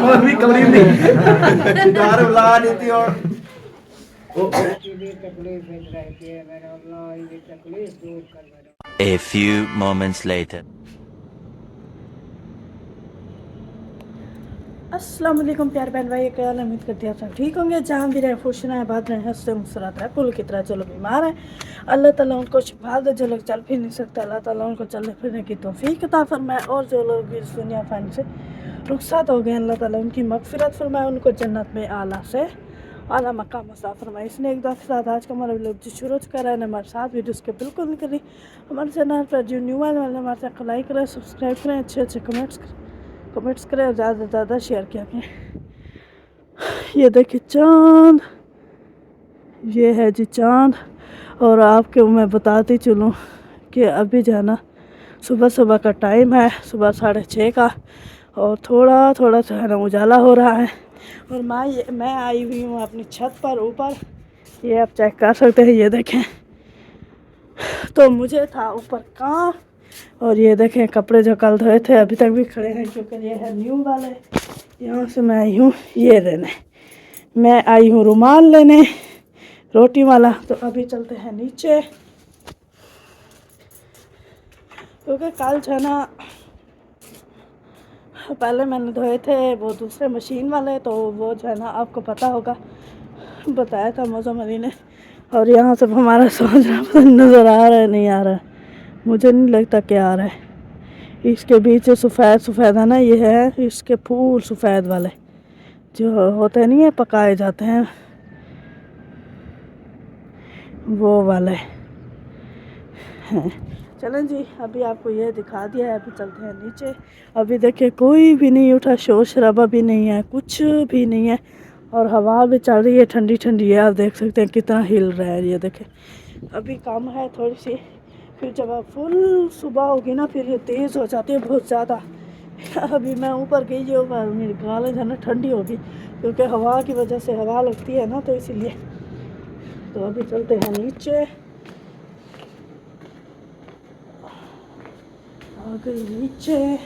वो भी कमरी नहीं दार बुला देती और A few moments later. अस्सलाम वालेकुम प्यार बहन भाई, क्या हाल है? उम्मीद करती है आप सब ठीक होंगे। जहाँ भी रहे खुश रहें, बात रहें, हंसते मुस्कुराते रहे। कुल की तरह चलो बीमार है, अल्लाह ताला उनको शिफा दे। जो लोग चल फिर नहीं सकते, अल्लाह ताला उनको चलने फिरने की तौफीक अता फरमाए। और जो लोग भी इस दुनिया फ़ानी से रुखसात हो गए, अल्लाह ताला उनकी मगफिरत फरमाए, उनको जन्नत में आला से आला मकाम अता फरमाए। इसने एक दफ़ा के साथ आज का हमारा लोग जो शुरू करा है हमारे साथ वीडियोस के बिल्कुल नहीं करी। हमारे चैनल पर जो न्यू आने वाले हमारे साथ लाइक करें, सब्सक्राइब करें, अच्छे अच्छे कमेंट्स करें और ज़्यादा से ज़्यादा शेयर किया करें। ये देखिए चांद, ये है जी चांद। और आपको मैं बताती चलूँ कि अभी जो है ना सुबह सुबह का टाइम है, सुबह 6:30 का, और थोड़ा थोड़ा सा है ना उजाला हो रहा है। और मैं आई हुई हूँ अपनी छत पर ऊपर, ये आप चेक कर सकते हैं। ये देखें, तो मुझे था ऊपर काम, और ये देखें कपड़े जो कल धोए थे अभी तक भी खड़े हैं, क्योंकि ये है न्यू वाले। यहाँ से मैं आई हूँ ये लेने, मैं आई हूँ रुमाल लेने रोटी वाला। तो अभी चलते हैं नीचे, क्योंकि कल जो है ना पहले मैंने धोए थे वो दूसरे मशीन वाले, तो वो जो है ना आपको पता होगा, बताया था मौसम अली ने। और यहाँ से हमारा सोचना नज़र आ रहा है नहीं आ रहा है, मुझे नहीं लगता कि आ रहा है। इसके बीच सफ़ेद सफ़ेद है ना, ये है इसके फूल सफ़ेद वाले जो होते नहीं है, पकाए जाते हैं वो वाले हैं। चलें जी, अभी आपको ये दिखा दिया है, अभी चलते हैं नीचे। अभी देखिए कोई भी नहीं उठा, शोर शराबा भी नहीं है, कुछ भी नहीं है, और हवा भी चल रही है ठंडी ठंडी है। आप देख सकते हैं कितना हिल रहा है। ये देखें अभी कम है थोड़ी सी, फिर जब आप फुल सुबह होगी ना फिर ये तेज़ हो जाती है बहुत ज़्यादा। अभी मैं ऊपर गई जो मेरी गालें जो है ना ठंडी होगी, क्योंकि हवा की वजह से हवा लगती है ना, तो इसीलिए। तो अभी चलते हैं नीचे, आ गई नीचे।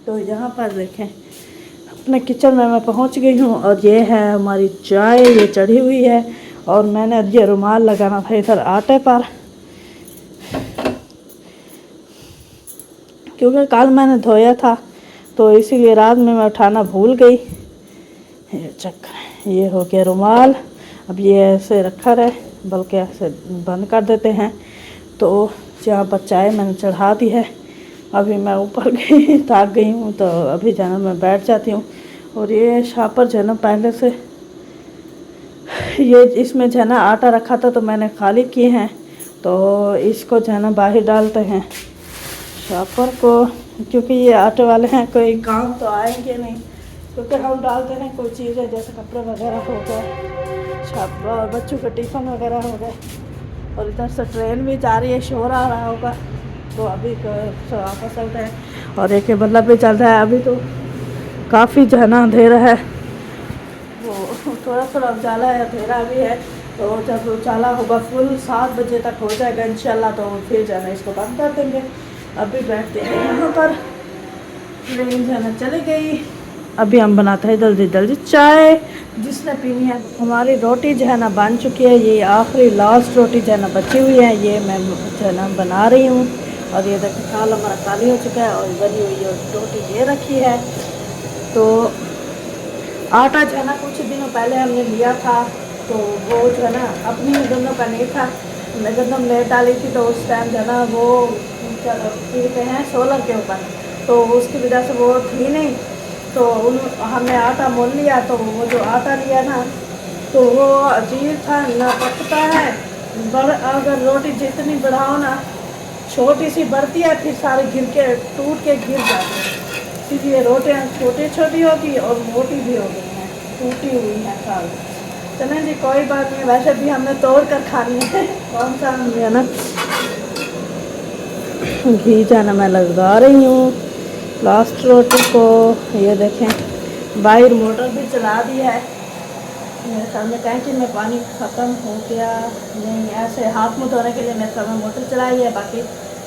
तो यहाँ पर देखें अपने किचन में मैं पहुँच गई हूँ, और ये है हमारी चाय, ये चढ़ी हुई है। और मैंने ये रुमाल लगाना था इधर आटे पर, क्योंकि कल मैंने धोया था, तो इसीलिए रात में मैं उठाना भूल गई। ये चक्कर, ये हो गया रुमाल। अब ये ऐसे रखा रहे, बल्कि ऐसे बंद कर देते हैं। तो यहाँ पर चाय मैंने चढ़ा दी है। अभी मैं ऊपर गई, थक गई हूँ, तो अभी जाना मैं बैठ जाती हूँ। और ये शापर जो है ना पहले से ये इसमें जो है ना आटा रखा था, तो मैंने खाली किए हैं। तो इसको जो है ना बाहर डालते हैं शापर को, क्योंकि ये आटे वाले हैं, कोई काम तो आएंगे नहीं, क्योंकि हम डालते हैं कोई चीज़ें जैसे कपड़े वगैरह हो गए, शापर बच्चों के टिफ़िन वगैरह हो गए। और इधर से ट्रेन भी जा रही है, शोर आ रहा होगा, तो अभी वापस चलते हैं। और एक बल्ब भी चल रहा है, अभी तो काफ़ी जो है ना अंधेरा है, वो थोड़ा थोड़ा उजाला है, अंधेरा भी है। तो जब उजाला होगा फुल 7 बजे तक हो जाएगा इंशाल्लाह, तो फिर जाना इसको बंद कर देंगे। अभी बैठते हैं यहाँ पर, ट्रेन जाना चली गई। अभी हम बनाते हैं जल्दी जल्दी चाय, जिसने पीनी है। हमारी रोटी जो है ना बन चुकी है, ये आखिरी लास्ट रोटी जो है ना बची हुई है, ये मैं जो है ना बना रही हूँ। और ये देखिए थाल हमारा खाली हो चुका है, और बनी हुई रोटी ये रखी है। तो आटा जो है ना कुछ दिनों पहले हमने लिया था, तो वो जो है ना अपनी गंदम का नहीं था, मैं गंदम लेट डाली थी, तो उस टाइम जो है ना वो पीते हैं सोलर के ऊपर, तो उसकी वजह से वो थी नहीं। तो हमने आटा मोल लिया, तो वो जो आटा लिया ना, तो वो अजीब था ना, पकता है अगर रोटी जितनी बढ़ाओ ना, छोटी सी बढ़ती है, फिर सारे गिर के टूट के गिर जाते हैं। इसलिए रोटियाँ छोटी छोटी होगी और मोटी भी हो गई हैं, टूटी हुई हैं सारी। चलें जी कोई बात नहीं, वैसे भी हमने तोड़ कर खानी है, कौन सा है ना। घी जाना मैं लगा रही हूँ लास्ट रोटी को। ये देखें बाहर मोटर भी चला दी है, मेरे सामने टैंकी में पानी ख़त्म हो गया नहीं, ऐसे हाथ मुँह धोने के लिए मेरे सामने मोटर चलाई है, बाकी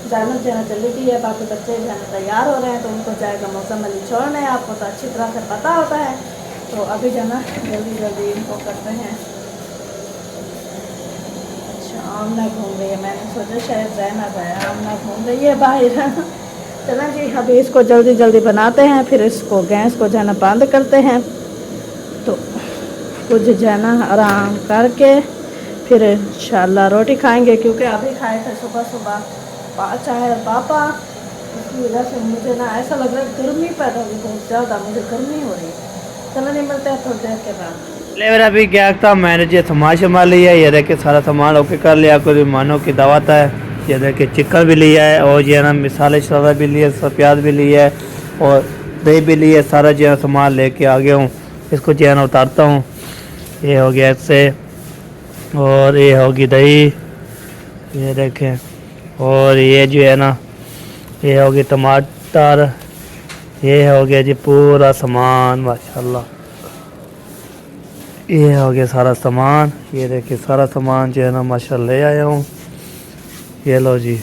जाना जो है जल्दी की है, बाकी बच्चे जो है तैयार हो रहे हैं तो उनको जाएगा मौसम अली छोड़ने। आपको तो अच्छी तरह से पता होता है, तो अभी जो है ना जल्दी जल्दी इनको करते हैं। अच्छा आमना घूम रही है, मैंने सोचा शायद रहना जाए, आमना घूम रही है बाहर। चलें जी अभी इसको जल्दी जल्दी बनाते हैं, फिर इसको गैस को जो है ना बंद करते हैं। तो कुछ जो है ना आराम करके फिर इंशाल्लाह रोटी खाएंगे, क्योंकि अभी खाए थे सुबह सुबह चाय और पापा। इसकी वजह से मुझे ना ऐसा लग रहा है गर्मी पैदा हो गई बहुत ज़्यादा, मुझे गर्मी हो रही है। चलो नहीं मिलते हैं थोड़ी देर के बाद। ले मेरा अभी क्या था, मैंने जो सामान संभाल लिया है, ये देखे सारा सामान ओके कर लिया। कोई मेहमानों की दावत है, ये देखे चिकन भी लिया है और जो है ना मिसाले शरा भी लिए, सब प्याज भी लिया है और दही भी लिया है। सारा जो है सामान लेके आ गया हूँ, इसको जो है ना उतारता हूँ। ये हो गया इससे, और ये होगी दही, ये देखें। और ये जो है ना ये हो गया टमाटर, ये हो गया जी पूरा सामान माशाल्लाह। ये हो गया सारा सामान, ये देखिए सारा सामान जो है ना माशाल्लाह ले आया हूँ। ये लो जी,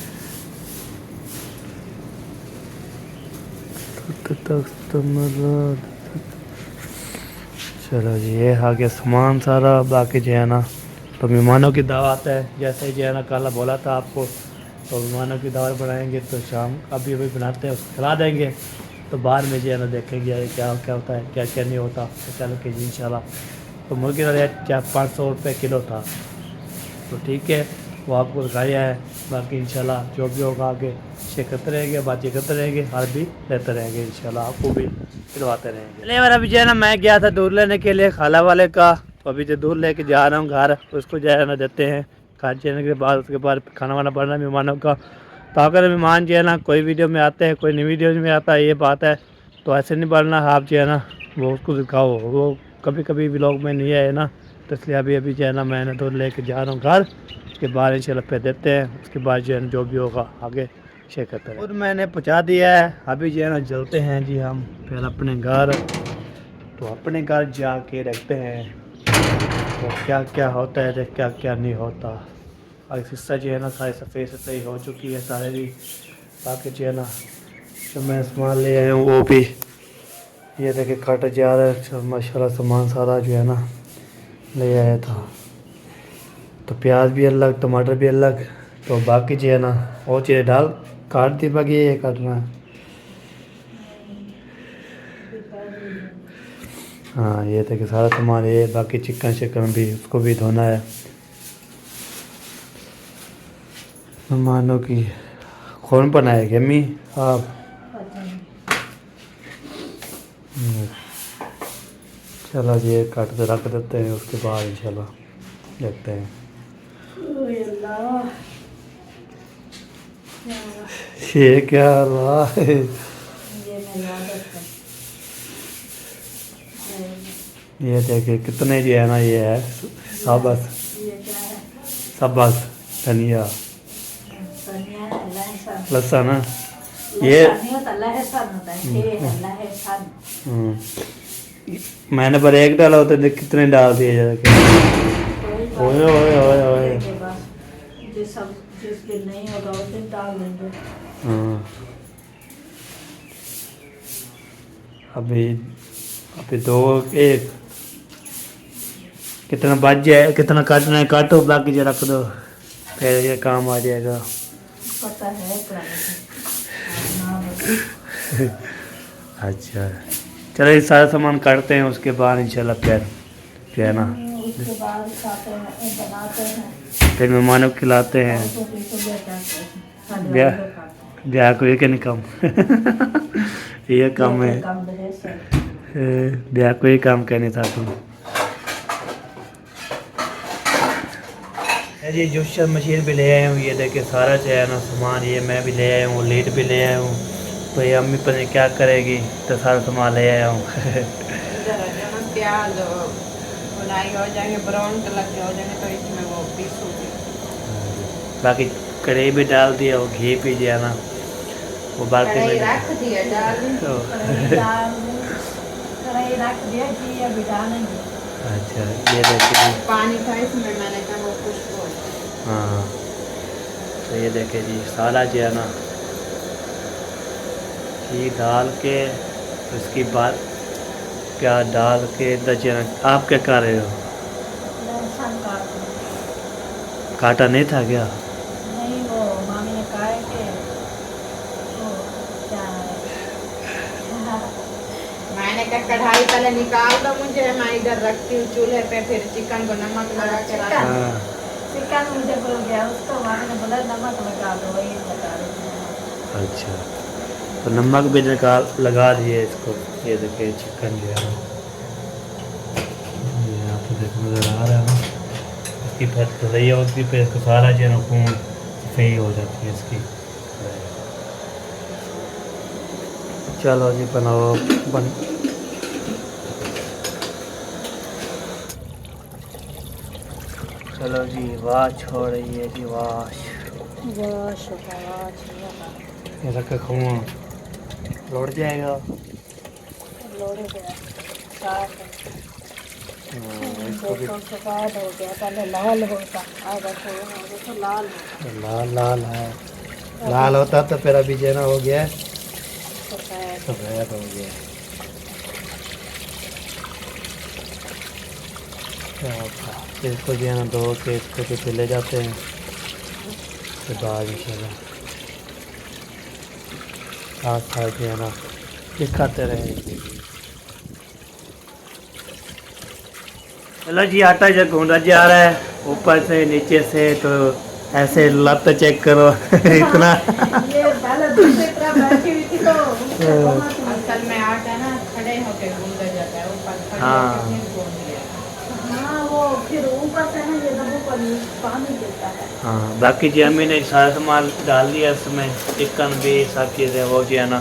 चलो जी ये आ गया सामान सारा। बाकी जो है ना तो मेहमानों की दावत है, जैसे जो है ना कल बोला था आपको, तो मेहमानों की दावत बनाएंगे तो शाम अभी अभी बनाते हैं उसको खिला देंगे। तो बाद में जो है ना देखेंगे क्या क्या होता है क्या क्या नहीं होता। तो चलो कि जी इंशाल्लाह। तो मुर्गी का रेट 500 रुपये किलो था, तो ठीक है वो आपको दिखाया है। बाकी इंशाल्लाह जो भी होगा आगे शेयर करते रहेंगे, बातें करते रहेंगे, हर भी लेते रहेंगे इंशाल्लाह, आपको भी खिलवाते रहेंगे। ले अभी जो है ना मैं गया था दूध लेने के लिए खाला वाले का, तो अभी जो दूध लेके जा रहा हूँ घर, उसको जो है ना देते हैं खा जाने के बाद। उसके बाद खाना वाना बनना मेहमानों का। तो अगर मेहमान जो है ना कोई वीडियो में आते हैं कोई नई वीडियो में आता है, ये बात है, तो ऐसे नहीं बनना। आप जो है ना वो उसको दिखाओ, वो कभी कभी व्लॉग में नहीं आए ना, तो इसलिए अभी अभी जो है ना मैंने दूध लेके जा रहा हूँ घर। उसके बाद इंशाल्लाह पे देते हैं, उसके बाद जो है जो भी होगा आगे शेयर करते हैं। और मैंने पहुँचा दिया है, अभी जो है ना चलते हैं जी हम फिर अपने घर। तो अपने घर जाके रखते हैं तो क्या क्या होता है तो क्या क्या नहीं होता। और हिस्सा जो है ना सारी सफ़ेद सफाई हो चुकी है सारे भी। बाकी जो है ना जो मैं सामान ले आया हूँ वो भी ये देखे कट जा रहा है माशाल्लाह। सामान सारा जो है ना ले आया था, तो प्याज भी अलग टमाटर भी अलग। तो बाकी जो है ना वो चीज़ें डाल काट दी, बाकी ये काटना है। हाँ ये देखे सारा सामान ये, बाकी चिकन शिकन भी उसको भी धोना है। मेहमानों की कौन बनाएगी अम्मी आप? चलो ये काट के रख देते हैं, उसके बाद इंशाल्लाह देखते हैं। ये क्या अल्लाह ये देखिए कितने जो है ना ये है सबस सबस धनिया लहसुन है ये। मैंने पर एक डाला होता है, कितने डाल दिए जाके। ओए ओए ओए ओए जिस दिन नहीं होगा उस दिन डाल देंगे। हाँ अभी अभी दो एक कितना बच जाए, कितना काटना है काटो, बाकी जो रख दो फिर ये काम आ जाएगा। पता है अच्छा चलो ये सारा सामान काटते हैं, उसके बाद इंशाल्लाह फिर जो है ना उसके बाद खाते हैं बनाते हैं, फिर मेहमानों को खिलाते हैं। ब्याह ब्याह को एक नहीं कम ये काम है, ब्याह को ही काम कहने था तुम। ये जूसर मशीन भी ले आया हूँ, ये देखे सारा जो है ना सामान ये मैं भी ले आया हूँ, लीड भी ले आया हूँ। तो ये अम्मी पता नहीं क्या करेगी, तो सारा सामान ले आया हूँ। प्याज भुनाई हो जाएंगे, ब्राउन कलर के हो जाएंगे, तो इसमें वो पीसूंगी। बाकी कढ़ाई भी डाल दिया, वो घी भी दिया ना वो बाकी में रख दिया डाल रख दिया कि अभी डालेंगे। अच्छा ये देखिए पानी था इसमें, मैंने कहा वो खुशबू। हाँ तो ये देखे जी सारा जो है ना घी डाल के उसकी बाद क्या डाल के दजन। आप क्या कर रहे हो? लहसुन काट लो। काटा नहीं था क्या? नहीं, वो मामी ने कहा है कि वो क्या है मैंने कहा कढ़ाई पहले निकाल दो मुझे, मैं इधर रखती हूँ चूल्हे पे, फिर चिकन को नमक लगा के रख। हाँ चिकन मुझे भूल गया, उसको मामी ने बोला नमक लगा दो, वही लगा रही थी। अच्छा, तो नमक भी निकाल लगा दिए इसको। ये देखिए चिकन जो है ना, ये यहाँ पे देखो नज़र आ रहा है ना, इसकी फट तो रही होती फिर इसको सारा जो है ना खून सही हो जाती है इसकी। चलो जी बनाओ चलो जी वाश हो रही है जी वाश। ये रखा खून लौट जाएगा। इसको भी सफेद हो गया, पहले लाल होता, अब देखो लाल लाल लाल है, लाल होता तो फिर अभी जो है ना हो गया सफेद। सफेद हो गया। क्या होता है इसको जो है ना धो के इसको तो चले जाते हैं फिर बाद इंशाल्लाह साथ साथ जो है ना दिखाते रहेंगे। चलो जी आटा जो गूंदा जा रहा है ऊपर से नीचे से, तो ऐसे लत चेक करो इतना ये पहले दूसरी तरफ बैठी हुई थी तो असल में आटा ना खड़े होके गूंदा जाता है, ऊपर खड़े हाँ। होके फिर गूंद लिया। हाँ, वो फिर ऊपर से ना ये दबो पर पानी गिरता है। हाँ बाकी जी अम्मी ने सारा सामान डाल दिया इसमें, चिकन भी सब चीज़ें वो जो है ना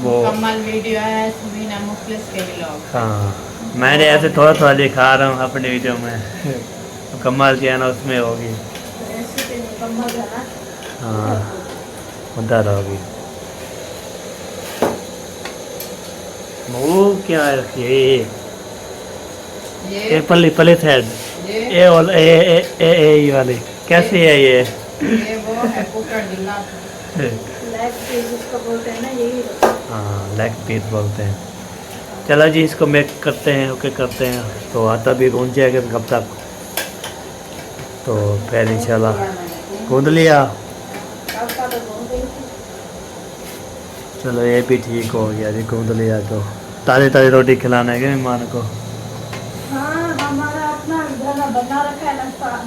वो। मुकम्मल वीडियो है सुमीना मुखलिस के व्लॉग। हाँ मैंने ऐसे थोड़ा थोड़ा दिखा रहा हूँ अपने वीडियो में मुकम्मल जो है ना उसमें होगी। रेसिपी मुकम्मल है ना। हाँ उधर होगी। वो क्या रखी है ये पल्ली पल्ली साइड ये ये वाली कैसी है ये? वो है कुकर ढीला। लेग पीस उसको बोलते हैं ना, यही हाँ लेग पीस बोलते हैं। चलो जी इसको मेक करते हैं, ओके करते हैं। तो आटा भी गूंज जाएगा कब तक, तो फिर इंशाल्लाह गूंद लिया। चलो ये भी ठीक हो गया जी, गूंद लिया तो ताज़ी ताज़ी रोटी खिलाना है कि मेहमान को। हाँ, हमारा अपना खाना बना रखा है,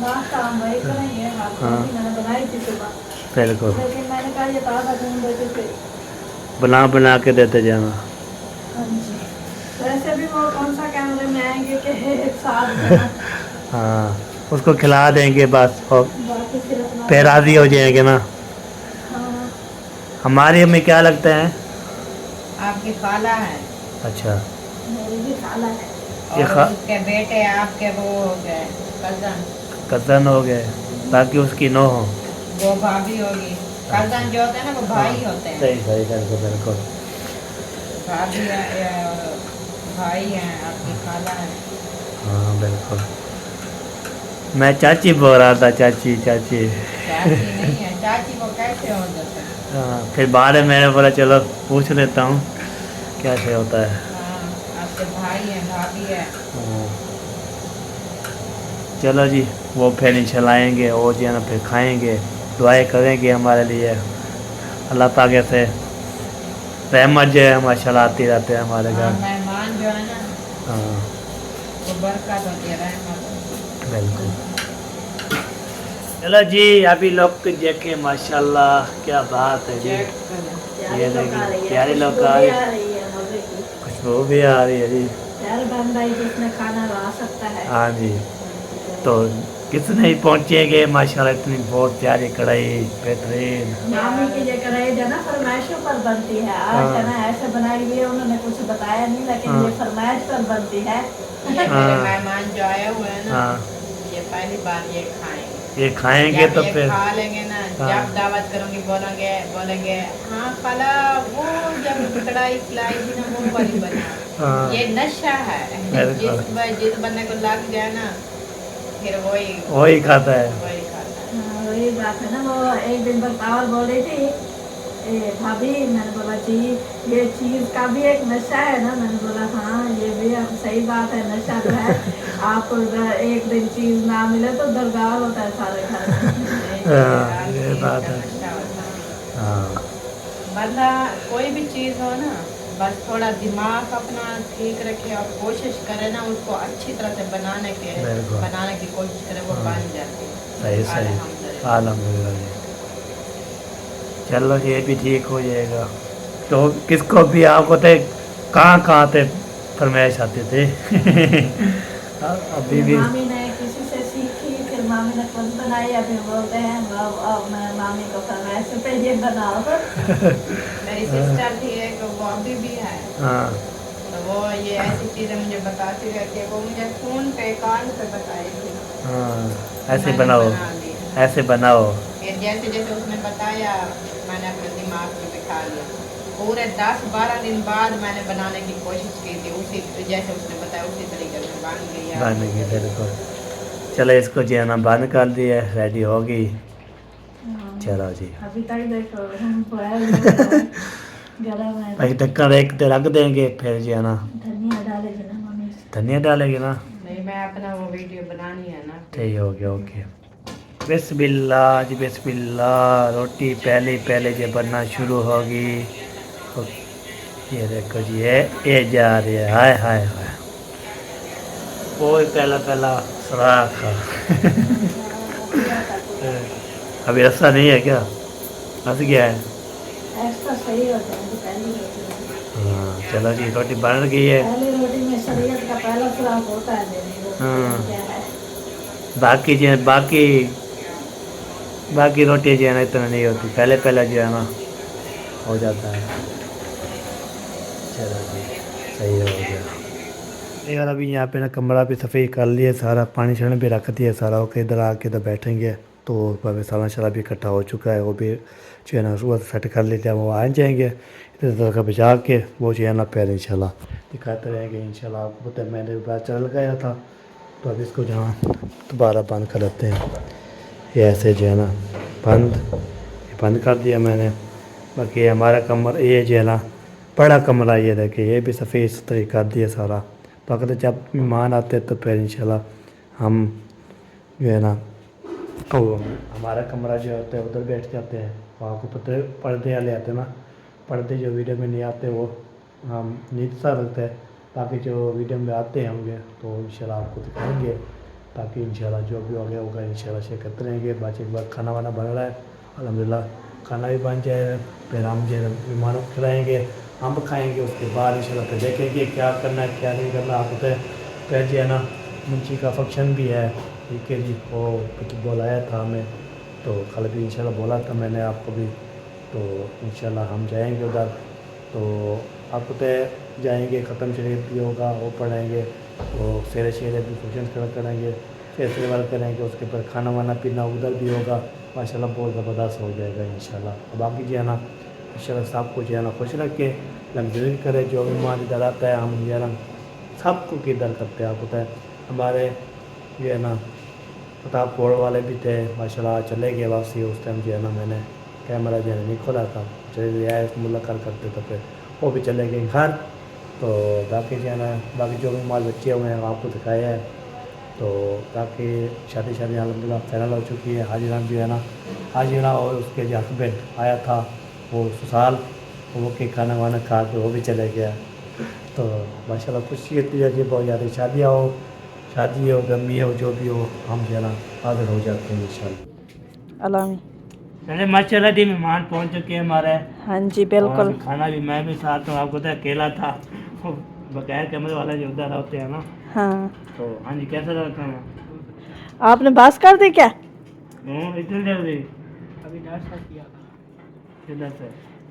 नाश्ता हम वही करेंगे। हाँ। मैंने बनाई थी सुबह, बिल्कुल लेकिन मैंने कहा ये ताज़ा घूम देते थे। बना के देते जाना। हाँ जी, वैसे भी वो कौन सा कैमरे में आएंगे कि एक साथ बना, हाँ उसको खिला देंगे बस और बाकी फिर अपना फिर राज़ी हो जाएंगे ना। हाँ, हमारी हमें क्या लगता है? आपकी खाला है अच्छा मेरी भी खाला है। ये और उसके बेटे आपके वो हो गए कजन, कज़न हो गए, ताकि उसकी नो हो। वो भाभी होगी। कजन जो होते हैं ना वो भाई होते हैं। सही सही बिल्कुल बिल्कुल। भाभी भाई हैं, आपकी खाला है। हाँ बिल्कुल। मैं चाची बोल रहा था, चाची चाची। चाची नहीं है, चाची को कैसे हो जाता है? हाँ फिर बाद में मैंने बोला चलो पूछ लेता हूँ कैसे होता है। हाँ, आपके भाई हैं, भाभी है। हाँ। चलो जी वो फिर इंशाल्लाह आएंगे और जो है ना फिर खाएंगे, दुआएं करेंगे हमारे लिए। अल्लाह पाक से रहमत जो है माशाल्लाह आती रहते हैं हमारे हाँ, घर। मेहमान जो है ना हाँ वो बरकत होती है, रहमत होती है। बिल्कुल। चलो जी अभी लोग देखे माशाल्लाह क्या बात है जी। चेक करें। ये लोग आ रही देखिए है, प्यारे लोग खुशबू आ भी रहे, रही है मजे की। खुशबू भी आ रही है जी। यार बंदा ही जिसने खाना ला सकता है। हाँ जी, तो कितने ही पहुँचेंगे माशाल्लाह, इतनी बहुत प्यारी कढ़ाई बेहतरीन। मामी की ये कढ़ाई जो ना फरमाइशों पर बनती है। आज है ना ऐसे बनाई हुई है, उन्होंने कुछ बताया नहीं, लेकिन हाँ। ये फरमाइश पर बनती है। ये मेरे हाँ। मेहमान जो आए हुए हैं ना, हाँ ये पहली बार ये खाएंगे। ये खाएंगे जब तो ये फिर खा लेंगे ना, हाँ। जब दावत करूंगी बोलेंगे हाँ खाला वो जब कढ़ाई खिलाई थी ना वो वाली बना। हाँ। ये नशा है, जिस बंदे को लग जाए ना फिर वही वही खाता है। वही खाता है। हाँ, वही बात है ना, वो एक दिन पर पावर बोल रही थी, भाभी, मैंने बोला जी ये चीज़ का भी एक नशा है ना, मैंने बोला हाँ ये भी आप सही बात है, नशा तो है। आपको एक दिन चीज़ ना मिले तो दरगार होता है सारे घर में। ये बात है। अच्छा होता है। हाँ बंदा कोई भी चीज़ हो ना, बस थोड़ा दिमाग अपना ठीक रखे और कोशिश करे ना उसको अच्छी तरह से बनाने की कोशिश करे, वो बन जाती है। सही सही, अल्हम्दुलिल्लाह जी। चलो ये भी ठीक हो जाएगा। तो किसको भी आपको थे कहाँ से फरमाइश आते थे अभी भी मामी ने किसी से सीखी, फिर मामी ने खुद बनाई, अभी बोलते हैं अब मैं मामी को फरमाइश पे ये बनाओ। मेरी सिस्टर थी एक, वो अभी भी है, हाँ तो वो ये ऐसी चीज़ें मुझे बताती रहती है। वो मुझे फ़ोन पे कान पे बताई थी, हाँ ऐसे मैंने बनाओ, बना ली। ऐसे बनाओ। फिर जैसे जैसे उसने बताया मैंने अपने दिमाग में बिठा लिया। पूरे 10-12 दिन बाद मैंने बनाने की कोशिश की थी, उसी जैसे उसने बताया उसी तरीके से बन गई। बन गई बिल्कुल। चलो इसको जो है ना बंद कर दिया, रेडी होगी। चलो जी अभी तक देखो हम बॉयल हो रहा है, गरम है। भाई ढक्कन एक तो रख देंगे, फिर जो है ना धनिया डालेगी ना मम्मी। धनिया डालेंगे ना। नहीं, मैं अपना वो वीडियो बनानी है ना। ठीक हो गया, ओके। बिस्मिल्लाह जी बिस्मिल्लाह। रोटी पहले पहले जो बनना शुरू होगी। ये देखो जी, ये जा रही है, हाय हाय हाय, वो पहला पहला सुराख अभी रस्सा नहीं है क्या, फंस गया है। ऐसा सही होता है पहली रोटी। हाँ चलो जी, रोटी बन गई है। पहली रोटी में शरीयत का पहला सुराख होता है मेरी वो। हाँ। क्या है? बाकी जो है बाकी रोटी जो है ना इतना नहीं होती, पहले पहले जो है ना हो जाता है। चलो जी सही हो गया यार। अभी यहाँ पे ना कमरा भी सफ़ाई कर लिए, सारा पानी छाने भी रख दिया सारा। ओके इधर आके इधर बैठेंगे तो मसाला शला भी इकट्ठा हो चुका है, वो भी जो है ना सुबह सेट कर लेते हैं। वो आ जाएंगे इधर का बचा के, वो जो है ना पहले इंशाल्लाह दिखाते रहेंगे इंशाल्लाह। आपको पता है मैंने बाहर चल लगाया था, तो अब इसको जहाँ दोबारा बंद कर लेते हैं। ये ऐसे जो है ना बंद कर दिया मैंने। बाकी हमारा कमरा ये जो है ना बड़ा कमरा, ये देखिए ये भी सफ़ेद सुथरी कर दिया सारा। तो अगर जब मेहमान आते हैं तो फिर इंशाल्लाह हम जो है ना वो हमारा कमरा जो होता है उधर बैठ जाते हैं। वहाँ को पता है पर्दे वाले आते हैं ना, पर्दे जो वीडियो में नहीं आते वो हम नीचे सा रखते हैं। बाकी जो वीडियो में आते होंगे तो इंशाल्लाह आपको दिखाएंगे। बाकी इंशाल्लाह जो भी हो गया होगा इंशाल्लाह शेयर करते रहेंगे। बाकी एक बार खाना वाना बन रहा है, अल्हम्दुलिल्लाह खाना भी बन जाए, फिर हम जो है मेहमानों को खिलाएँगे, हम खाएँगे। उसके बाद इंशाल्लाह फिर देखेंगे क्या करना है क्या नहीं करना। आपको फिर जो है ना मुंशी का फंक्शन भी है, ठीक है जी। वो बुलाया था हमें, तो कल भी इंशाल्लाह बोला था मैंने आपको भी, तो इंशाल्लाह हम जाएंगे उधर। तो आपको तो जाएंगे, ख़त्म शरीफ भी होगा वो पढ़ेंगे, तो शेर शेर भी फंक्शन करेंगे, फेस्टिवल करेंगे। उसके बाद खाना वाना पीना उधर भी होगा, माशाल्लाह बहुत ज़बरदस्त हो जाएगा इंशाल्लाह। बाकी जो है ना इंशाल्लाह सबको जो है ना खुश रख के लग्जरी करे। जो भी मान इधर आता है हम जो है ना सबको किधर करते हैं। आपको पता है हमारे जो है ना प्रतापगढ़ वाले भी थे, माशाल्लाह चले गए वापसी। उस टाइम जो है ना मैंने कैमरा जो है नहीं खोला था, चले आए मुलाकात करते थे, फिर वो भी चले गए घर। तो बाकी जो है ना बाकी जो भी माल बच्चे हुए हैं आपको दिखाया है। तो बाकी शादी अल्हम्दुलिल्लाह फाइनल हो चुकी है। हाजी राम जो है ना हाजिरा और उसके जो हस्बैंड आया था वो ससुराल, वो के खाना वाना खा के वो भी चले गया। तो माशाल्लाह खुशी होती है जी बहुत ज़्यादा। शादी हो गमी हो जो भी हो, हम जो है ना हाजिर हो जाते हैं इंशाल्लाह। अलामी। अरे माशाल्लाह जी मेहमान पहुंच चुके हैं हमारे। हाँ जी बिल्कुल। और खाना भी मैं भी साथ हूँ, आपको तो अकेला था, वो बगैर कैमरे वाला जो उधर होते हैं ना। हाँ तो हाँ जी कैसा लगा खाना? आपने बात कर दी क्या? इतनी जल्दी अभी नाश्ता किया किधर से?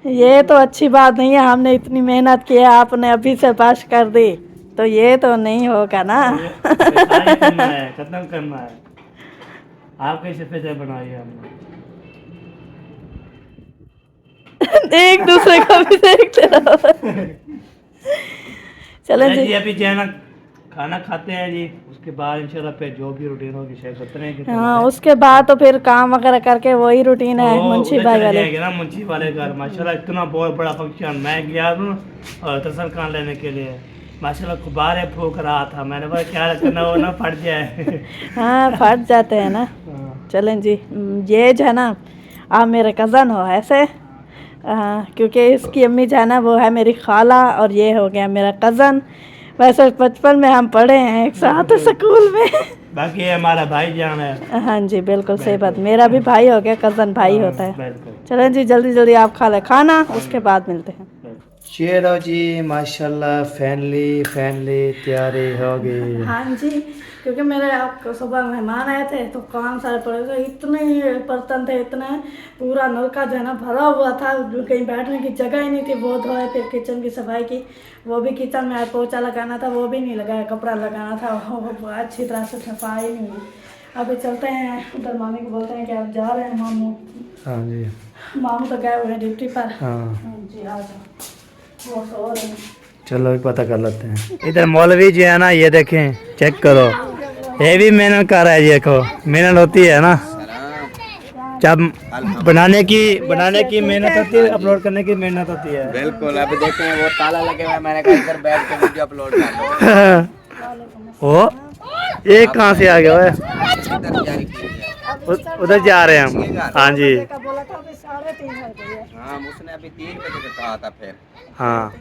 ये तो अच्छी बात नहीं है, हमने इतनी मेहनत की है, आपने अभी से बात कर दी तो ये तो नहीं होगा ना। करना है, खत्म करना है। आपके शिफे से बनाई है हमने। एक दूसरे को भी देखते रहो। चलें जी। अभी जो है ना खाना खाते हैं जी, उसके बाद इंशाल्लाह फिर जो भी रूटीन होगी शेयर करते रहेंगे। हाँ, उसके बाद तो फिर काम वगैरह करके वही रूटीन है वो मुंशी उधर भाई चले वाले। जाएंगे ना मुंशी वाले घर। माशाल्लाह इतना बहुत बड़ा फंक्शन, मैं गया हूँ और तसल खान लेने के लिए, माशाल्लाह गुब्बारे फूक रहा था, मैंने बोला क्या करना वो ना फट जाए। हाँ, फट जाते हैं ना। हाँ, चलें जी, ये जो है ना, आप मेरे कज़न हो ऐसे। क्योंकि इसकी अम्मी जो है ना वो है मेरी खाला और ये हो गया मेरा कज़न। वैसे बचपन में हम पढ़े हैं एक साथ स्कूल में। बाकी ये हमारा भाई जान है। हाँ जी, बिल्कुल सही बात, मेरा भी भाई हो गया, कज़न भाई होता है। बिल्कुल। चलें जी, जल्दी जल्दी आप खा लें खाना, उसके बाद मिलते हैं। चलो जी, माशाल्लाह फैनली तैयारी हो गई। हाँ जी, क्योंकि मेरे आपको सुबह मेहमान आए थे तो काम सारे पड़े थे, इतने बर्तन थे, इतने पूरा नलका जो है ना भरा हुआ था, कहीं बैठने की जगह ही नहीं थी। वो धोए, फिर किचन की सफाई की, वो भी किचन में पोछा लगाना था, वो भी नहीं लगाया, कपड़ा लगाना था, वो अच्छी तरह से सफाई नहीं हुई। अभी चलते हैं उधर, मामी को बोलते हैं कि आप जा रहे हैं मामू। हाँ जी, मामू तो गए हुए हैं ड्यूटी पर। हाँ हाँ जी, आ जाओ, वो सो रहे हैं। चलो पता कर लेते हैं। इधर मौलवी जी है ना, ये देखें, चेक करो, ये भी मेहनत कर रहा है। देखो मेहनत होती है ना, जब बनाने की मेहनत होती है, अपलोड करने की मेहनत होती है। बिल्कुल। अभी देखें वो ताला लगे हुआ है, मैंने कहा इधर बैठ के वीडियो अपलोड कर दो। ओ, ये कहाँ से आ गया है? इधर जारी कीजिए। उधर जा रहे हैं हम। हाँ जी, बोला था अभी 3:30 बजे। हाँ, उसने अभी 3 बजे का कहा था। फिर हाँ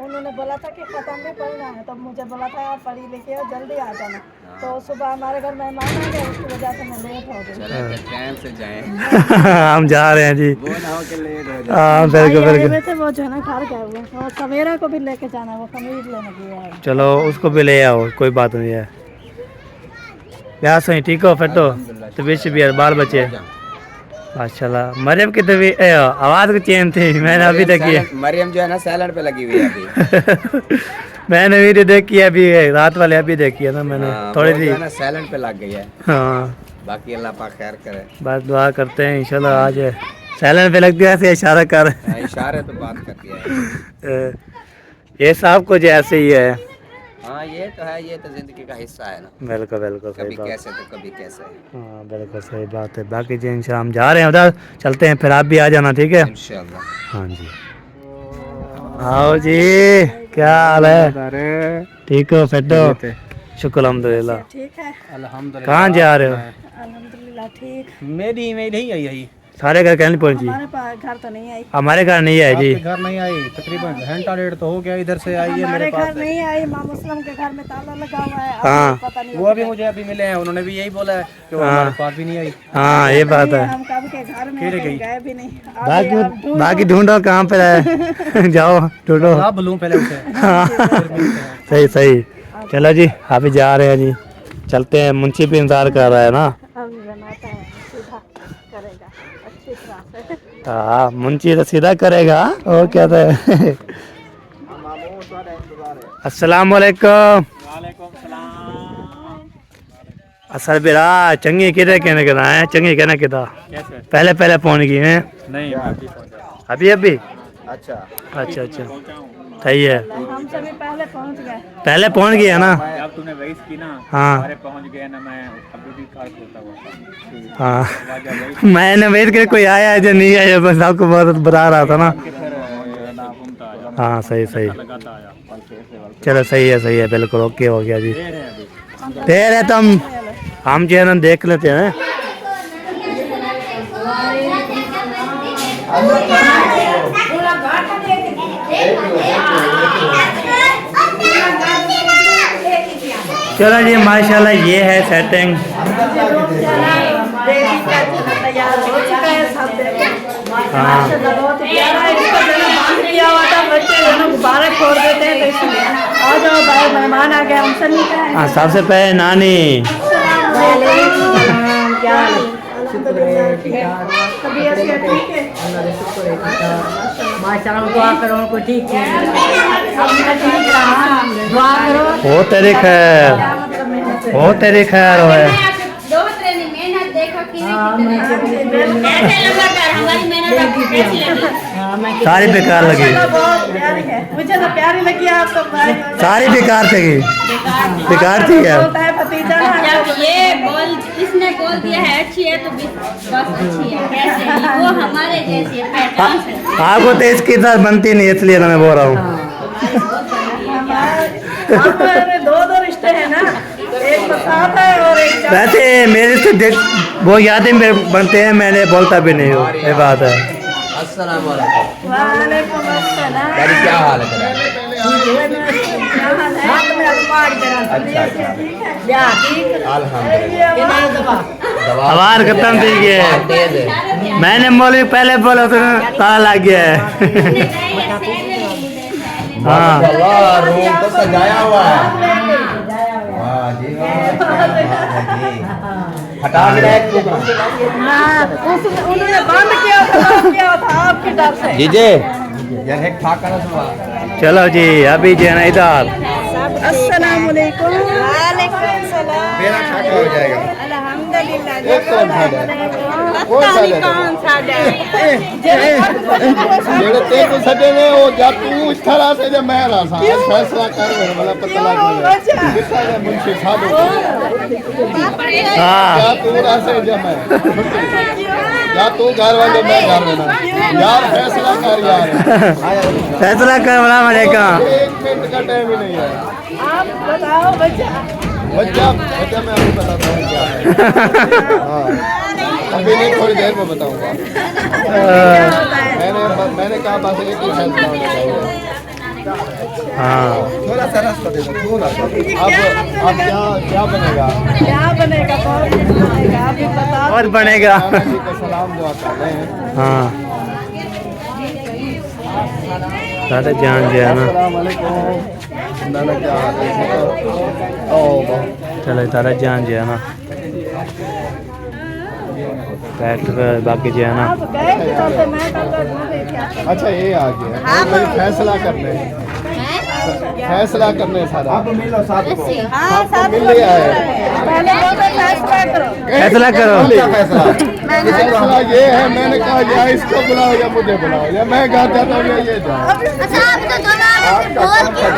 उन्होंने बोला था कि खत्म भी पढ़ना है, तब मुझे बोला था यार पढ़ी लिखी हो, जल्दी आ जाना। तो सुबह हमारे घर मेहमान आ गए, उसकी वजह से मैं लेट हो गई। चलो फिर टाइम से जाएं, हम जा रहे हैं जी। वो ना हो कि लेट हो जाए। हाँ बिल्कुल भाई आए बिल्कुल। हुए थे, वो जो है ना घर गए हुए हैं, और सवेरा को भी लेके जाना है, वो खमीर लेने गया है। चलो उसको भी ले आओ, कोई बात नहीं है। क्या सही, ठीक हो फिर तो तबीयत भी है, बाल बचे माशाल्लाह। मरियम की तबीयत आवाज़ की चेंज थी, मैंने अभी देखी है। मरियम जो है ना साइलेंट पे लगी हुई है अभी। मैंने वीडियो देखी है अभी, रात वाले अभी देखी है ना मैंने, हाँ, थोड़ी वो सी। जो है ना साइलेंट पे लग गई है। हाँ, बाकी अल्लाह पाक खैर करे। बस दुआ करते हैं इंशाल्लाह। आज सैलन पे लगती है, ऐसे इशारा कर। हाँ, इशारे तो बात करती है। ये सब कुछ ऐसे ही है। हाँ, ये तो है, ये तो जिंदगी का हिस्सा है ना। बिल्कुल बिल्कुल सही कभी बात। कैसे तो कभी कैसे। हाँ बिल्कुल सही बात है। बाकी जी इंशाल्लाह हम जा रहे हैं उधर, चलते हैं, फिर आप भी आ जाना, ठीक है? इंशाल्लाह। हाँ जी, आओ जी, क्या हाल है? ठीक हो फिर तो? शुक्र अल्हम्दुलिल्लाह। ठीक है, अल्हम्दुलिल्लाह। कहाँ जा रहे हो? अल्हम्दुलिल्लाह ठीक। मेरी इमेज नहीं आई है। सारे घर कहने पहुंची? हमारे पास घर तो नहीं आई, हमारे घर नहीं है जी। घर नहीं आई, तकरीबन घंटा डेढ़ तो हो गया इधर से आई है हमारे मेरे घर पास। नहीं आई। माँ मुस्लिम के घर में ताला लगा हुआ है, हाँ। अभी पता नहीं वो भी मुझे अभी मिले हैं, उन्होंने भी यही बोला है कि वो हमारे पास भी नहीं आई। हाँ ये बात है। हम कब के घर में कहीं गए भी नहीं। बाकी बाकी ढूंढो कहाँ पे है। जाओ ढूंढो। आप बुलूं पहले उसे। हाँ सही सही। चलो जी, अभी जा रहे हैं जी, चलते हैं। मुंशी भी इंतजार कर रहा है ना। अभी बनाता है, सीधा करेगा अच्छी तरह से। हाँ, मुंशी तो सीधा करेगा। और क्या था? अस्सलाम वालेकुम। असर बिरा चंगी किधर कहने के है, चंगी कहने के था पहले पहुंच गई है। नहीं, अभी अभी अच्छा अच्छा अच्छा सही है। हम सभी पहले पहुंच गए। पहले पहुंच गई है ना। अब तूने वही की ना, हाँ पहुंच गया ना, मैं अभी भी कार खोलता हुआ। हाँ, मैंने वेट कर कोई आया है जो नहीं आया, बस आपको बहुत बता रहा था ना। हाँ सही सही, चलो सही है बिल्कुल ओके हो गया जी। देर है तो हम जो है ना देख लेते हैं। चलो जी माशाल्लाह ये है सेटिंग। तैयार हो चुका है सब देखे। हाँ बहुत प्यारा है, इसको जो है बंद किया हुआ था, बच्चे जो है गुब्बारे फोड़ देते हैं, तो इसलिए आ जाओ भाई, मेहमान आ गए, हमसे नहीं कहे। हाँ, सबसे पहले नानी। क्या हाल है? तबीयत ठीक है? माशाल्लाह दुआ करो उनको ठीक है। अब मैं ठीक रहा, दुआ करो। हो तेरी खैर, हो तेरी खैर हो है। हाँ, मैं कैसे लगा कर हमारी मेहनत आपको कैसी लगी? सारी बेकार लगी, बहुत प्यारी है, मुझे तो प्यारी लगी आपको भाई। सारी बेकार थी, बेकार थी क्या? बोलता है भतीजा ना, जब ये बोल इसने बोल दिया है अच्छी है तो बस अच्छी है, कैसे नहीं, वो हमारे जैसी है, पहचान सकते हैं। आपको तो इसकी तरह बनती नहीं, इसलिए ना मैं बोल रहा हूँ। हमारे दो रिश्ते हैं ना, एक बसात है और एक चाचा। वैसे मेरे से वो यादें में बनते हैं, मैंने बोलता भी नहीं हूँ, ये बात है। अस्सलाम वालेकुम। वालेकुम अस्सलाम। डैडी क्या हाल है तेरा? अल्हम्दुलिल्लाह। आवाज खत्म थी गई, मैंने मौलवी पहले बोला तो ताला लग गया है। हाँ वाह, रूम तो सजाया हुआ है। वाह जी वाह। हटा के एक उन्होंने बंद किया था आपके डर से। जीजे यार एक था करना सुबह। चलो जी, अभी जो है ना इधर अस्सलाम वालेकुम। वालेकुम सलाम। मेरा खाता हो जाएगा। अल्हम्दुलिल्लाह। एक कौन सा है? कौन सा है? कौन सा है? ਜਿਹੜੇ ਤੇ ਕੋ ਸੱਜੇ ਨੇ ਉਹ ਜਾਂ ਤੂੰ ਇਸ ਤਰ੍ਹਾਂ ਸੇ ਜੇ ਮੈਂ ਰਹਾ ਸਾਂ ਫੈਸਲਾ ਕਰ ਮੇਰੇ ਵਾਲਾ ਪਤਾ ਲੱਗ ਗਿਆ ਕਿਸਾ ਦੇ ਮੁਨਸ਼ੀ ਸਾਹਿਬ हाँ या तू रहा से जे मैं या तू घर वाले मैं घर में यार फैसला कर यार फैसला कर बड़ा मरेगा। एक मिनट का टाइम ही नहीं है। आप बताओ बच्चा। बच्चा बच्चा मैं आपको बताता हूँ क्या है। हाँ अभी नहीं, थोड़ी देर में बताऊंगा। मैंने कहा बस एक ही फैसला होना चाहिए। हाँ थोड़ा सा रास्ता दे दो, थोड़ा सा। अब क्या बनेगा? क्या बनेगा? बहुत कुछ बनेगा, आप भी बताओ। और बनेगा। जी को सलाम दुआ कर रहे हैं। हाँ सारे जान जो है ना, अस्सलाम वालेकुम। नाना क्या हाल है? ओ बहुत चलो सारा जान जो है ना बैठ कर बाकी जो है ना। आप गए थे तो फिर मैं कल तक घूम रही थी। अच्छा ये आ गया है। भाई फैसला करने फैसला करने सारा आप मिलो साथ को हाँ साथ मिल लिया है। पहले वो तो फैसला करो। फैसला करो। क्या फैसला? फैसला ये है, मैंने कहा या इसको बुलाओ या मुझे बुलाओ, या मैं घर जाता हूँ या ये जाओ। अच्छा आप तो दोनों बोल के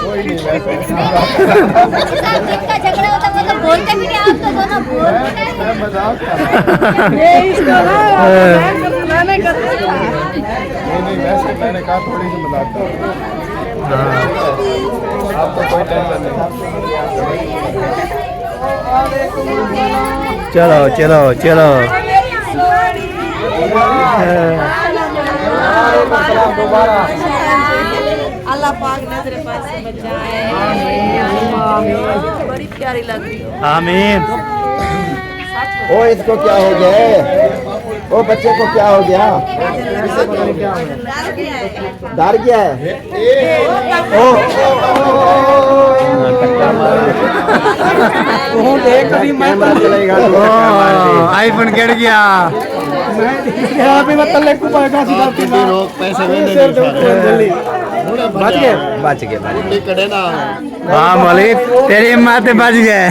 कोई नहीं वैसे जिनका झगड़ा होता है वो तो बोलते भी नहीं, आप तो दोनों बोलते हैं। मैं मजाक कर रहा हूँ। ये इसको ना मैंने कर दिया। नहीं वैसे मैंने कहा थोड़ी सी मजाक कर रहा हूँ। आपको कोई टेंशन नहीं। चलो चलो चलो अल्लाह पाक नजर पास से बचाए। बड़ी प्यारी लग रही हो। आमीन। ओ इसको क्या हो गया? ओ बच्चे को क्या हो गया? डर गया है? कैमरा चलेगा। आईफोन गिर गया। रोक पैसे बच गए कड़े ना। हाँ मौलिक तेरी माते बच गए।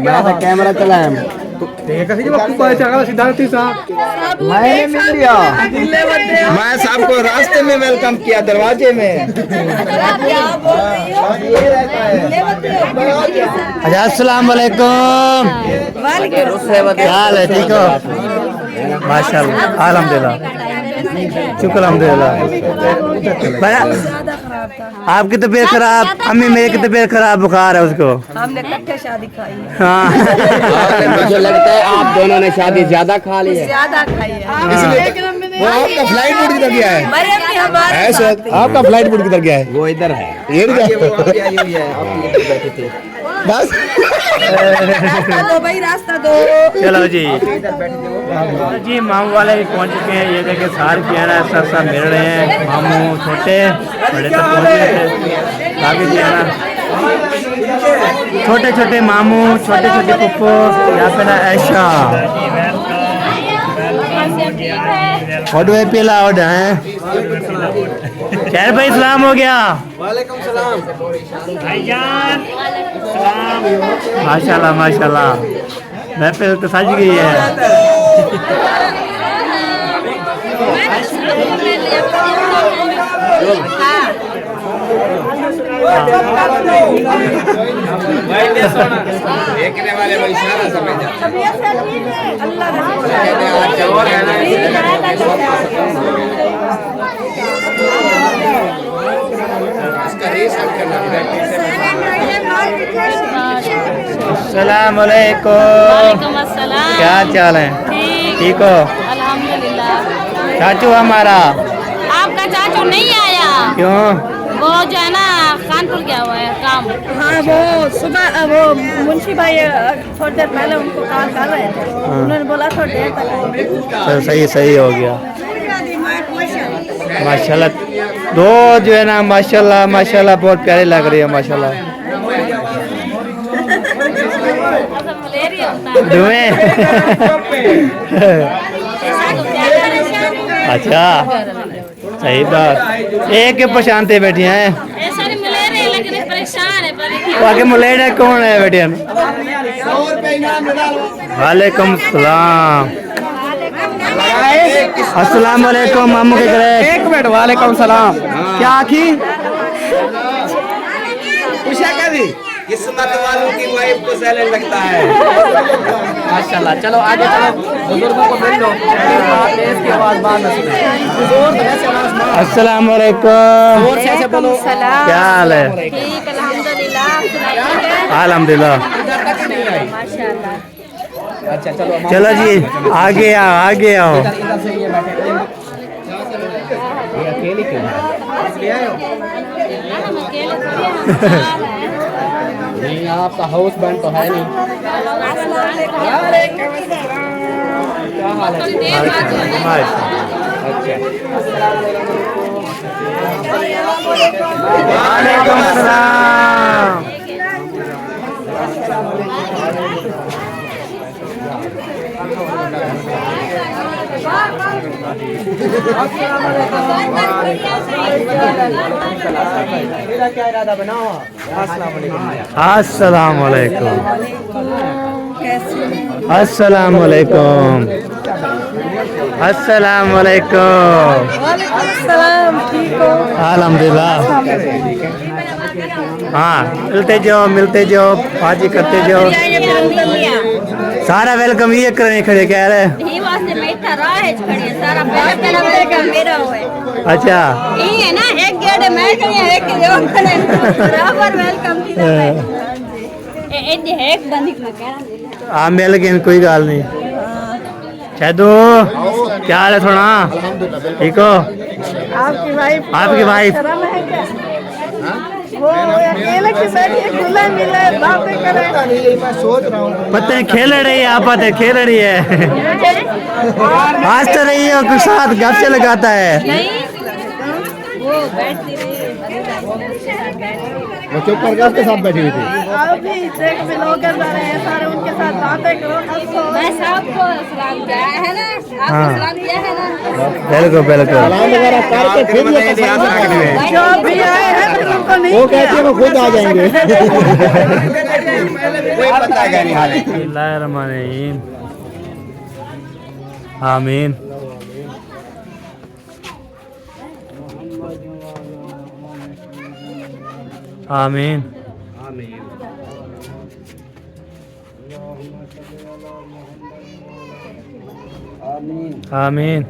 मैं तो कैमरा चलाया मैंने मिल लिया। मैं सबको रास्ते में वेलकम किया, दरवाजे में। अच्छा अस्सलाम वालेकुम। क्या हाल है? ठीक हो? माशाल्लाह अल्हम्दुलिल्लाह शुक्र अल्हम्दुलिल्लाह। आपकी तबीयत खराब, अम्मी मेरी की तबीयत खराब, बुखार है उसको। हमने इकट्ठे शादी खाई है। हाँ मुझे लगता है आप दोनों ने शादी ज्यादा खा ली है। ज्यादा खाई है। वो आपका फ्लाइट बोर्ड किधर गया है? मरियम भी हमारे साथ थी। आपका फ्लाइट बोर्ड किधर गया है? वो इधर है। ये वो अभी आई हुई है, आप इधर बैठी थी। बस दो भाई रास्ता दो। चलो जी जी मामू वाले भी पहुंच चुके हैं। ये देखिए सारे पियाना सब सब मिल रहे हैं। मामू छोटे बड़े तक पहुंच गए थे। काफी पियाना छोटे छोटे मामू, छोटे छोटे पप्पू, यहाँ पे ना ऐशा पीला है। खैर भाई सलाम हो गया। वालेकुम सलाम। माशाल्लाह माशाल्लाह। मैं पे तो सज गई है। देखने वाले को इशारा समझ अस्सलाम वालेकुम। अस्सलाम। क्या चाल है? ठीक हो? अल्हम्दुलिल्लाह। चाचू हमारा आपका चाचू नहीं आया, क्यों? वो जो है ना कानपुर गया हुआ है काम। हाँ वो सुबह वो मुंशी भाई थोड़ी देर पहले उनको कॉल कर रहे थे, उन्होंने बोला थोड़ी देर तक आएंगे। चल सही सही हो गया माशाल्लाह। दो जो है ना माशाल्लाह माशाल्लाह बहुत प्यारी लग रही है माशाल्लाह। मलेरिया होता है। दुए अच्छा सही बात। एक के पहचानते बैठी हैं ऐसा नहीं मलेरिया लग रही, परेशान है पर बाकी मुलेड़ा कौन है बेटिया? वालेकुम सलाम। अस्सलाम वालेकुम। मामू के करे एक मिनट वालेकुम सलाम। क्या आखी पूछा कभी किस्मत वालों की वाइफ को सैलेंट लगता है। माशाल्लाह। चलो आगे चलो, बुजुर्गों को मिल लो। इसकी आवाज बाहर न सुने। अस्सलाम वालेकुम। जोर से ऐसे बोलो। क्या हाल है? ठीक अल्हम्दुलिल्लाह। अल्हम्दुलिल्लाह। माशाल्लाह। अच्छा चलो चलो जी आगे आओ आगे आओ। इधर से ये बैठे। ये अकेले क्यों है? ले आए हो? हम अकेले थोड़ी हैं, नहीं आपका हाउस बैंड तो है नहीं। क्या हाल है? थोड़ी देर बाद जो है वालेकुम सलाम। मेरा क्या इरादा बनाओ? अस्सलाम वालेकुम। अस्सलाम वालेकुम। अस्सलाम वालेकुम। ठीक हो? अल्हम्दुलिल्लाह। हाँ मिलते जाओ बाजी करते जाओ। सारा वेलकम ये करने खड़े कह रहे। ही वास्ते बैठा रहा है खड़ी सारा पहला वेलकम मेरा हुआ है। अच्छा ये है ना एक गेड़ मैं खड़ी है एक जो खड़े बराबर वेलकम की तरह है। ए एक बंदी को कहना आप मिल गए कोई गाल नहीं। शहदू क्या हाल है? थोड़ा ठीक हो? आपकी वाइफ आपकी वाइफ शर्म है क्या? वो अकेले की बैठी है, खुला मिला है, बातें करे। मैं सोच रहा हूँ पता नहीं खेल रही है आप पता खेल रही है। आज तो रही है कुछ साथ गप से लगाता है। नहीं वो बैठती रही वो चुप करके उसके साथ बैठी हुई थी। आप भी देख ब्लॉगर जा रहे हैं सारे, उनके साथ बातें करो, हंसो। मैं सबको सलाम किया है ना, आपको सलाम किया है ना। बिल्कुल बिल्कुल। सलाम वगैरह करके फिर ये पसंद जो भी आए हैं तो उनको नहीं वो कहती है वो खुद आ जाएंगे। कोई पता क्या नहीं हाल है। बिस्मिल्लाहिर्रहमानिर्रहीम। आमीन। आमीन। आमीन। आमीन।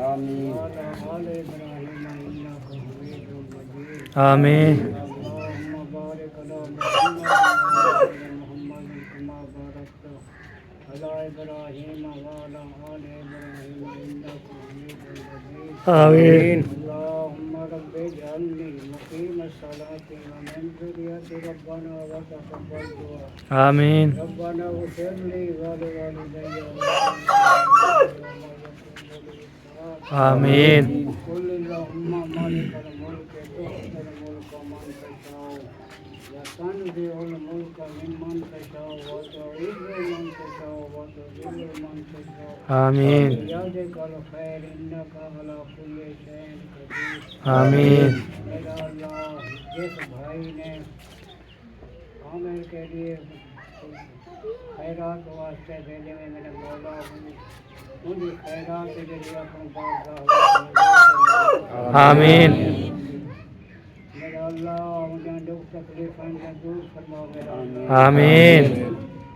आमीन। आमीन। आमीन। आमीन। आमीन। जिस भाई ने आमिर के लिए खैरात वास्ते भेजे में मेरे मौला उनकी खैरात के जरिए अपने बारगाह आमीन मेरा अल्लाह उन्हें दुख तकलीफ इनका दूर फरमाओ मेरा आमीन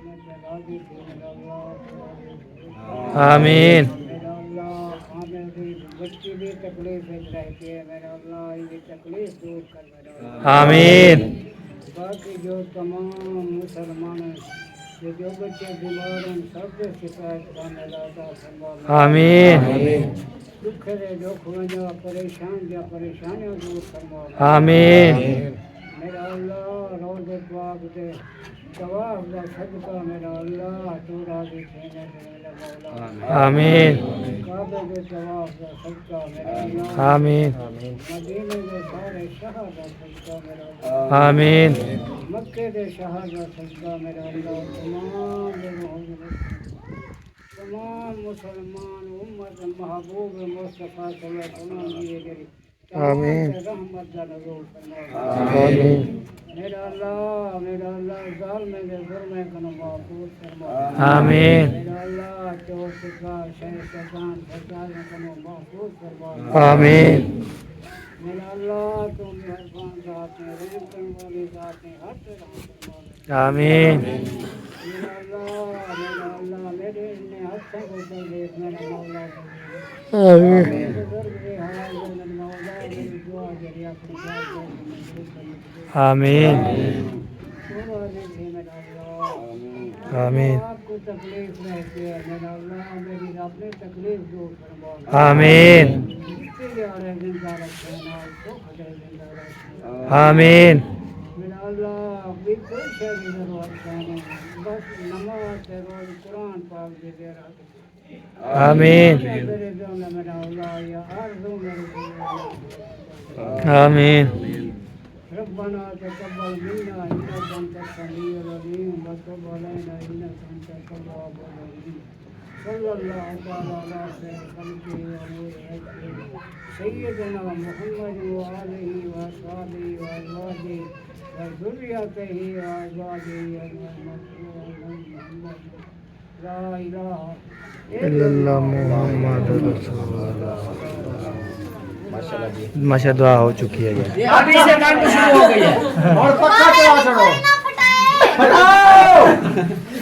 मैं राजी थी मेरा अल्लाह आमीन मेरा अल्लाह हमें भी बच्ची भी तकलीफ रहती है मेरा अल्लाह इनकी तकलीफ दूर कर मेरा आमीन बाकी जो तमाम मुसलमान जो बच्चे बीमार हैं सबसे शिकायत का मेरा आमीन दुख दे दुख जो परेशानियां दूर फरमाओ आमीन मेरा अल्लाह रोज़ पाक दे तवाफ दा सदका मेरा अल्लाह तू राज़ी थीने मेरा मौला आमीन काबे दे तवाफ दा सदका मेरा अल्लाह आमीन मदीने दे सारे शहर दा सदका मेरा अल्लाह आमीन मक्के दे शहर दा सदका मेरा अल्लाह तमाम मुसलमान उम्मत महबूब मुस्तफा सल्लल्लाहु अलैहि वसल्लम आमीन रहमत दा नज़ूल फरमा आमीन मेरा अल्लाह ज़ालिम दे जुल्म कनो महफूज फरमा आमीन मेरा अल्लाह चोर शिकार शैतान फसाद कनो महफूज फरमा आमीन मेरा अल्लाह तू मेहरबान ज़ात है रहम करने वाली ज़ात है हर तरह आमीन मेरा अल्लाह मेरे ने हथों को देख मेरा मौला आमीन बुजुर्ग के हाल में मेरा मौला मेरी दुआ जरिया अपनी जान को मंजूर कर आमीन आमीन आपको तकलीफ रहती है मेरा अल्लाह मेरी अपनी तकलीफ दूर फरमा आमीन जिंदा रखे ना सुख दे जिंदा रखे आमीन मेरा अल्लाह भी कोई शय की जरूरत नहीं बस नमाज से रोज कुरान पाक की देर आमीन मेरे जो मेरा अल्लाह या आरज़ू मेरी आमीन रब्बना तक़ब्बल मिन्ना इन्नका अंतस समीउल अलीम व तब अलैना इन्नका अंतत तव्वाबुर रहीम सल्लल्लाहु तआला अला खल्क़िही व नूर सय्यिदना मुहम्मद व आलिहि व अस्हाबिही व अज़वाजिही व ज़ुर्रिय्यतिही व अज़वाजिही अजमईन ला इलाहा इल्लल्लाह मुहम्मदुर रसूलुल्लाह माशाल्लाह जी माशा दुआ हो चुकी है ये अभी से काम शुरू हो गई है और पक्का चढ़ो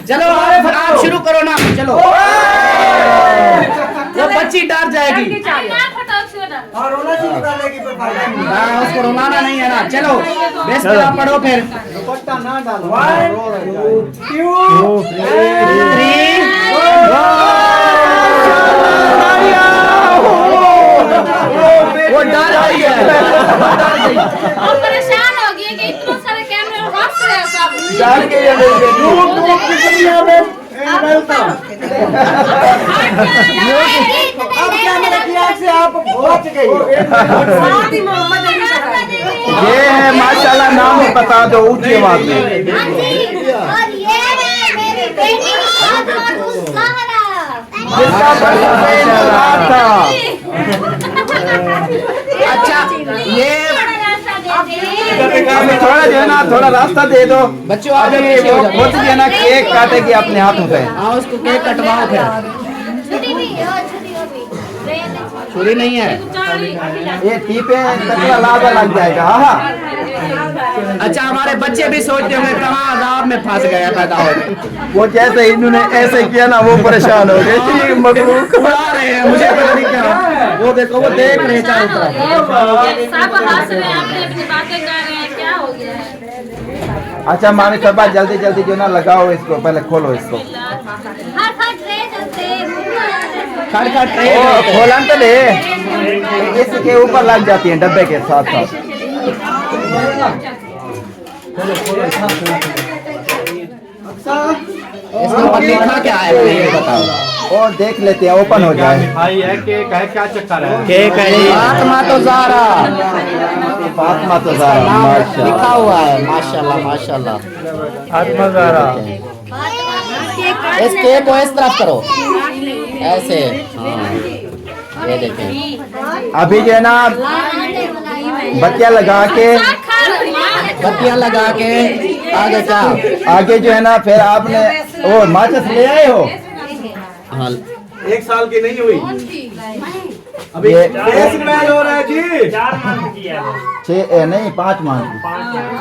चलो अरे आप शुरू करो ना चलो वो बच्ची डर जाएगी और रोना शुरू कर देगी हाँ उसको रुलाना नहीं है ना चलो बिस्मिल्लाह पढ़ो फिर दुपट्टा ना डालो 1 2 3 वो डर रही है परेशान हो गई कि इतने सारे कैमरे रख रहे हो सब डर के ये दुनिया में मिलता अब क्या मेरे ख्याल से आप बच गई ये है माशाल्लाह नाम बता दो ऊंची आवाज में और ये मेरी बेटी जिसका बर्थडे था अच्छा ये थोड़ा जो है ना थोड़ा रास्ता दे दो बच्चों अभी वो खुद जो है ना केक काटेगी अपने हाथों से हाँ उसको केक कटवाओ फिर छुरी नहीं है ये टी पे कचरा लादा लग जाएगा हाँ अच्छा हमारे बच्चे भी सोचते होंगे कहाँ अदाब में फंस गया पैदा हो वो जैसे इन्होंने ऐसे किया ना वो परेशान हो गए मखलूक उड़ा रहे हैं मुझे पता नहीं क्या वो देखो वो देख रहे चारों तरफ सब हंस रहे हैं अपनी अपनी बातें कर रहे हैं क्या हो गया है अच्छा मामी सबा जल्दी जल्दी जो ना लगाओ इसको पहले खोलो इसको हर ट्रे चलते खड़ ट्रे खोलन तो दे इसके ऊपर लग जाती है डब्बे के साथ साथ इसके ऊपर लिखा क्या है ये बताओ और देख लेते हैं ओपन हो जाए भाई है केक है क्या चक्कर है केक है जी फातिमा तो ज़ारा माशाल्लाह लिखा हुआ है माशाल्लाह माशाल्लाह आत्मा ज़ारा इस केक को इस तरफ करो ऐसे हाँ ये देखें अभी जो है ना बत्तियां लगा के आगे क्या आगे जो है ना फिर आपने वो माचिस ले आए हो। हाँ 1 साल की नहीं हुई अभी स्मेल हो रहा है जी। 4 माह की है वो। 6 नहीं 5 माह की।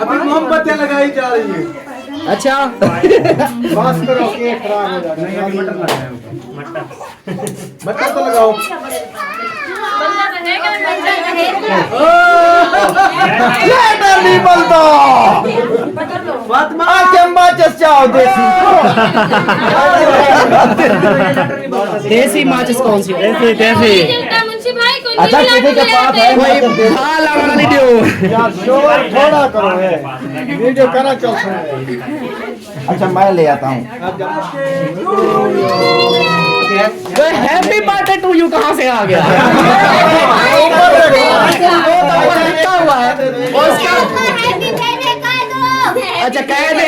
अभी मोमबत्तियां लगाई जा रही है। अच्छा बस करो केक खराब हो जाएगा। नहीं अभी मटर लगाया मटर तो लगाओ। लेटर नहीं बोलता माचिस चाहो देसी माचिस कौन सी देसी देसी। अच्छा किसी के पास है कोई हाँ लगाना नहीं दो यार शोर थोड़ा करो है वीडियो करा चल रहा है। अच्छा मैं ले आता हूँ। हैप्पी बर्थडे टू यू कहाँ से आ गया? हुआ है अच्छा कह दे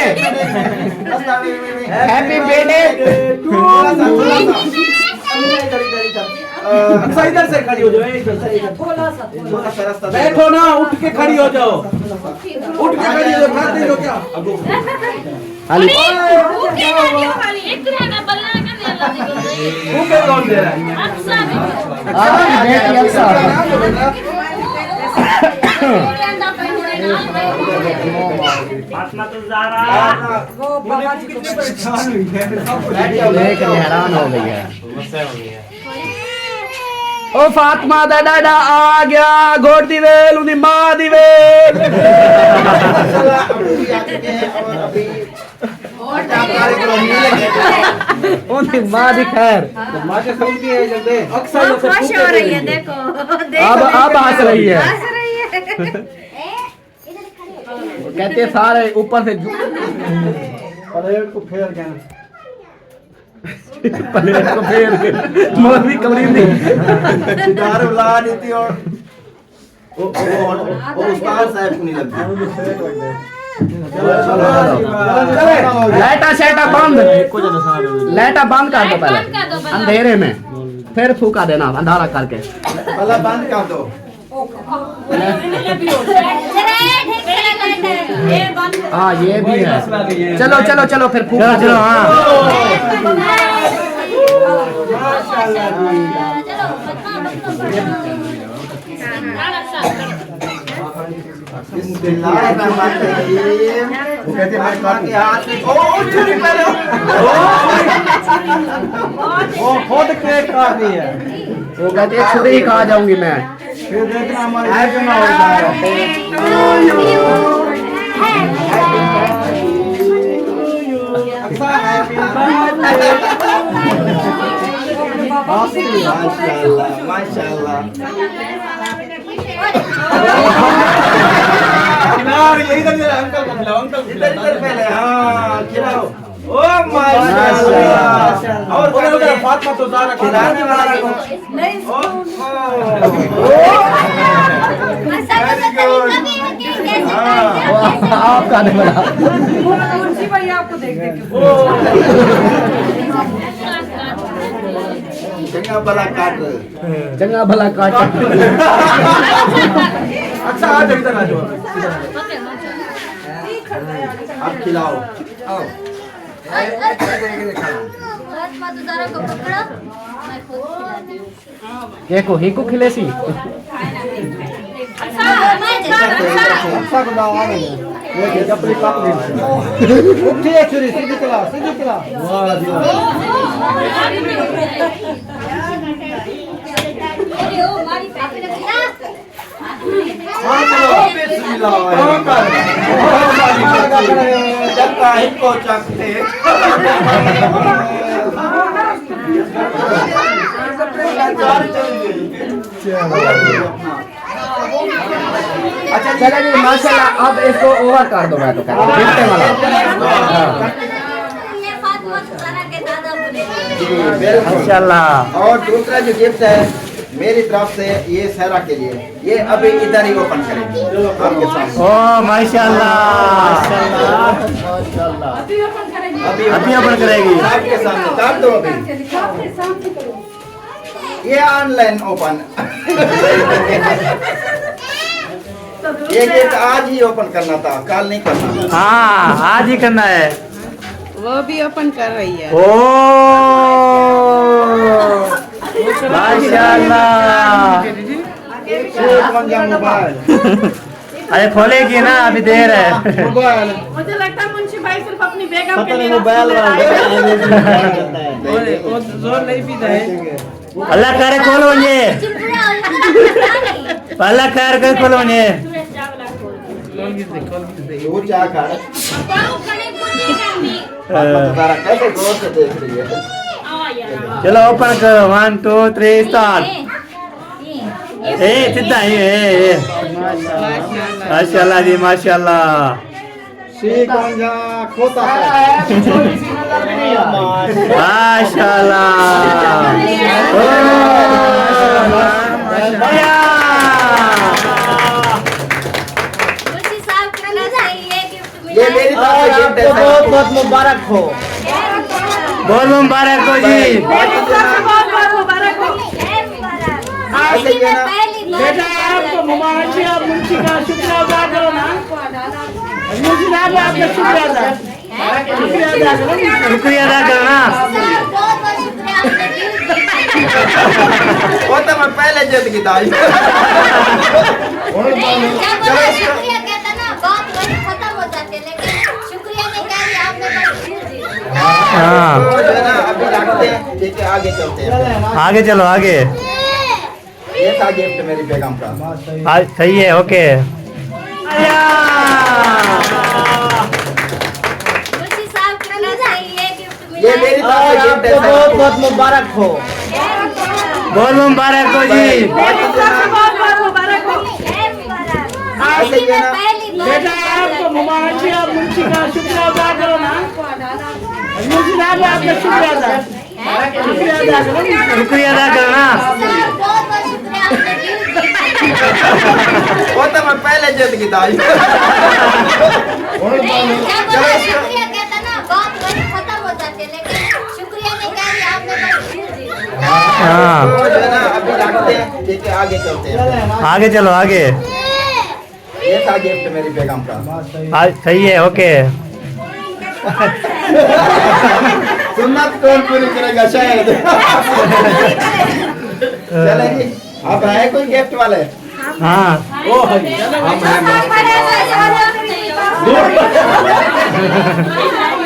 हैप्पी बर्थडे। अच्छा इधर से खड़ी हो जाओ। बैठो ना उठ के खड़ी हो जाओ। उठ के खड़ी हो जाओ। खाते हो क्या? कौन दे रहा है? फातिमा तो ज़हरा हैरान हो गई है। ओ फातिमा दा डाडा आ गया गोड़ दी वेल उन्दी मां दी वेल। उन्दी मां दी खैर माँ से सुन के जल्दी अक्सर खुश हो रही है देखो अब हंस रही है। कहते सारे ऊपर से परेड को फेर गया। प्लेट को फेर के मौलवी कमरीन दी दार बुला दी थी और वो उस्ताद साहब को नहीं लगती। लाइटा शेटा बंद लाइटा बंद कर दो पहले अंधेरे में फिर फूका देना अंधारा करके। पहले बंद कर दो। हाँ ये भी है। चलो चलो चलो फिर फूका चलो। हाँ बिस्मिल्लाहिर्रहमानिर्रहीम। वो कहते मैं काट के हाथ में ओ छुरी पहले वो खुद केक काट दी है। वो कहते छुरी ही खा जाऊंगी मैं। फिर देखना हमारे घर में हो जाएगा। अच्छा हैप्पी माशाल्लाह माशाल्लाह। खिलाओ इधर अंकल को खिलाओ अंकल इधर पहले। हाँ खिलाओ। ओ माशाल्लाह। और उधर फातिमा तो ज़हरा खिलाने वाला को आपका नहीं बना आपको देख देख चंगा भला काट चंगा भला काट। अच्छा आ जाओ इधर आ जाओ। अब खिलाओ आओ। एको हिको खिलेसी अच्छा को दाओ आने ये अपनी काट ले। उठिए छुरी सीधी चला सीधी चला। वाह जी जनता हिको चखते। अच्छा चलो जी माशाल्लाह। अब इसको ओवर कर दो मैं तो कहता हूं गिफ्ट वाला। माशाल्लाह। और दूसरा जो गिफ्ट है मेरी तरफ से ये सहरा के लिए ये अभी इधर ही ओपन करेंगे आपके सामने। ओ माशाल्लाह माशाल्लाह। अभी ओपन करेगी आपके सामने कर दो अभी। ये ऑनलाइन ओपन। ये गिफ्ट आज ही ओपन करना था, कल नहीं करना। हाँ आज ही करना है। वो भी ओपन कर रही है। ओ माशाल्लाह। अरे खोलेगी ना, अभी देर है। मुझे लगता है मुंशी भाई सिर्फ अपनी बेगम के लिए मोबाइल जोर नहीं पीता है। अल्लाह करे खोलो ये, अल्लाह कर खोलो ये। वो क्या कर कैसे गौर से देख रही है। चलो ओपन करो, 1 2 3 स्टार्ट। ए सीधा ये माशाल्लाह जी माशाल्लाह। खोता माशाल्लाह। ये मेरी तरफ से बहुत बहुत मुबारक हो। बहुत मुबारक हो जी। बेटा आपको मुबारक जी, आप मुंशी का शुक्रिया अदा करो ना। मुंशी साहब आपका शुक्रिया अदा शुक्रिया अदा करो ना। वो तो मैं पहले जीत की दाई। शुक्रिया कहता ना बात वही खत्म हो जाती, लेकिन शुक्रिया नहीं कह रही आपने। हाँ जो है ना अभी रखते हैं, देखिए आगे चलते हैं। आगे चलो आगे। ये था गिफ्ट मेरी बेगम का। सही है ओके। ये मेरी तरफ से गिफ्ट है, बहुत बहुत मुबारक हो। बहुत मुबारक हो जी। बेटा आपको मुबारक जी, आप मुंशी का शुक्रिया अदा करो ना। मुंशी साहब आपका शुक्रिया अदा शुक्रिया अदा करो ना। वो तो मैं पहले जीत की दाई। शुक्रिया कहता ना बात वही खत्म हो जाती, लेकिन शुक्रिया नहीं कह रही आपने। हाँ जो है ना अभी रखते हैं, देखिए आगे चलते हैं। आगे चलो आगे। ये था गिफ्ट मेरी बेगम का। सही है ओके। सुन्नत कौन पूरी करेगा शायद। चलेगी अब है कोई गिफ्ट वाले। हाँ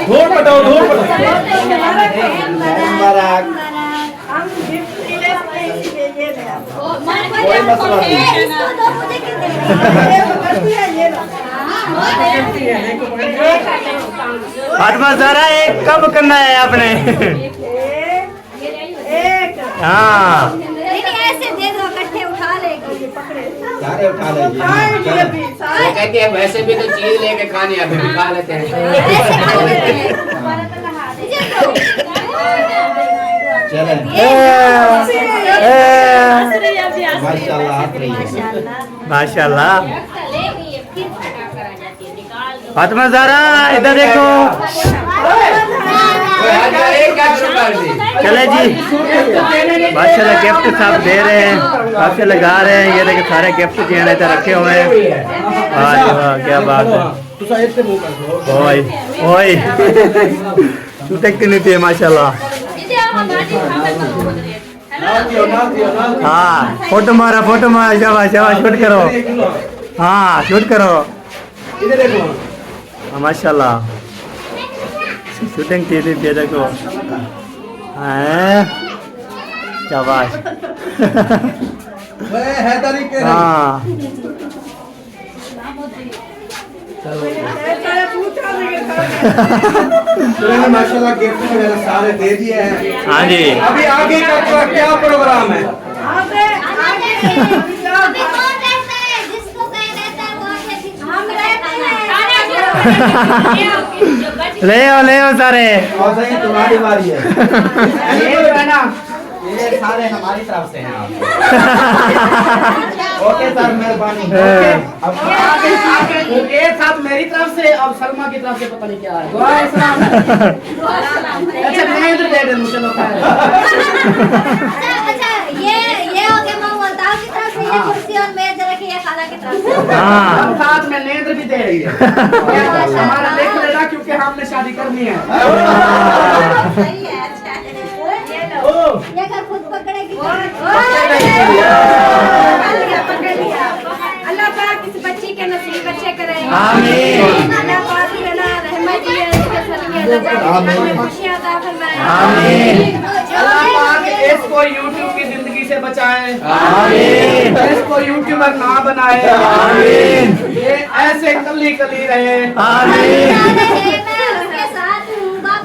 धूल बताओ, धूल बताओ। मुबारक। कोई मसला नहीं। फातिमा ज़रा एक कब करना है आपने? हाँ ऐसे दे दो, इकट्ठे उठा लेगी। सारे उठा लेंगे। वो कहती है वैसे भी तो चीज लेके खानी है, अभी भी खा लेते हैं। ऐसे खा लेते हैं। चले माशाल्लाह हंस रही है। माशाल्लाह। फातिमा ज़रा इधर देखो। चले जी माशाल्लाह गिफ्ट सब दे रहे हैं, आपसे लगा रहे हैं। ये देखिए सारे गिफ्ट जो है इधर रखे हुए हैं। वाह क्या बात है। ओए ओए तू देखते नहीं थे माशाल्लाह। हाँ फोटो मारा शाबाश शाबाश शूट करो। हाँ शूट करो। हाँ, माशाल्लाह शूटिंग थी देखो। हाँ शाबाश। हाँ माशाल्लाह गिफ्ट वगैरह सारे दे दिए हैं। हाँ जी अभी आगे का क्या प्रोग्राम है? अभी कौन रहता है, जिसको कहीं रहता है कौन है, हम रहते हैं। ले आओ सारे। और सही तुम्हारी बारी है। ये ना ये सारे हमारी तरफ से हैं। ओके सर मेहरबानी। अब एक साथ मेरी तरफ से, अब सलमा की तरफ से पता नहीं क्या है। अच्छा मैं इधर दे दूं, चलो अच्छा ये हो गया मोहम्मद की तरफ से ये कुर्सी और मेज रखी है खाना हाँ हम साथ में नेत्र भी दे रही है हमारा देख लेना क्योंकि हमने शादी करनी है सही है अच्छा ये कर खुद पकड़ेगी पकड़ लिया अल्लाह पाक इस बच्ची के नसीब अच्छे करे आमीन अल्लाह पाक की रहमत है इसके सदके में खुशियां अता फरमाए आमीन अल्लाह पाक इसको यूट्यूब की जिंदगी से बचाए आमीन इसको यूट्यूबर ना बनाए आमीन ये ऐसे कली कली रहे आमीन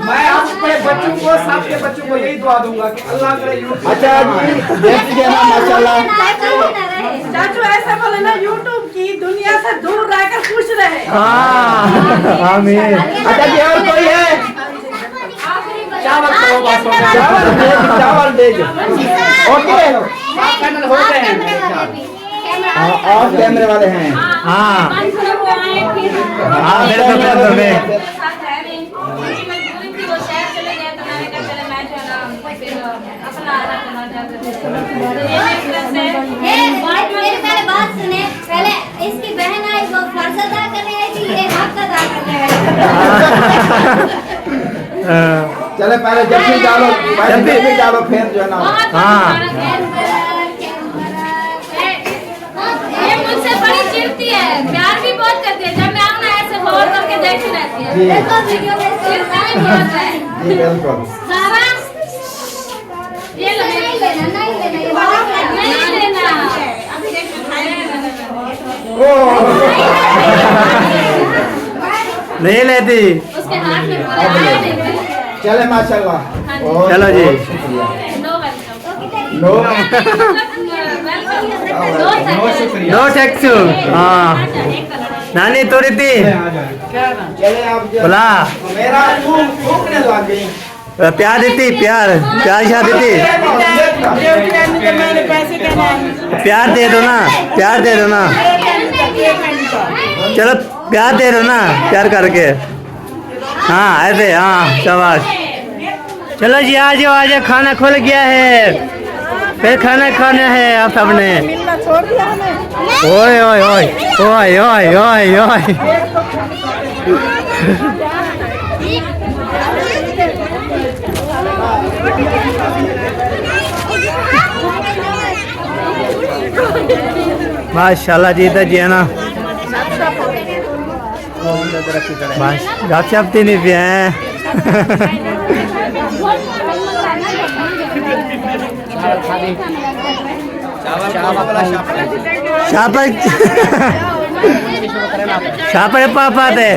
मैं अपने बच्चों को सबके बच्चों को यही दुआ दूंगा कि अल्लाह करे यूट्यूब अच्छा देख लीजिए ना माशाल्लाह चाचू ऐसा बोले ना यूट्यूब की दुनिया से दूर रहकर खुश रहे। हाँ आमीन। अच्छा जी और कोई है चावल करो बस हो गया चावल दे दो ओके चैनल हो गए हैं और कैमरे वाले हैं हाँ हाँ बिल्कुल बिल्कुल मेरी पहले बात सुने पहले इसकी बहन आई वो फर्ज अदा करने आई थी ये हक अदा करने आई चले पहले जब भी डालो फिर जो है ना हाँ ये मुझसे बड़ी चिढ़ती है प्यार भी बहुत करती है जब मैं आऊँ ना ऐसे गौर करके देखती रहती है देखो वीडियो में चिढ़ता है बहुत है जी बिल्कुल सारा ये नहीं लेना नहीं लेना अभी नहीं लेती उसके हाथ में पूरा आया नहीं चले माशाल्लाह चलो जी no welcome no no tax हाँ नानी तोड़ी थी चले आप बोला मेरा फूकने लग गई प्यार देती प्यार शाह देती प्यार दे दो ना प्यार दे दो ना चलो प्यार दे दो ना प्यार करके हाँ ऐसे हाँ शाबाश चलो जी आ जाओ खाना खुल गया है फिर खाना खाना है आप सबने मिलना छोड़ दिया हमें ओए ओए ओए ओए ओए ओए माशाल्लाह जी इधर जी है ना गपशप नहीं भी हैं शापर पापा थे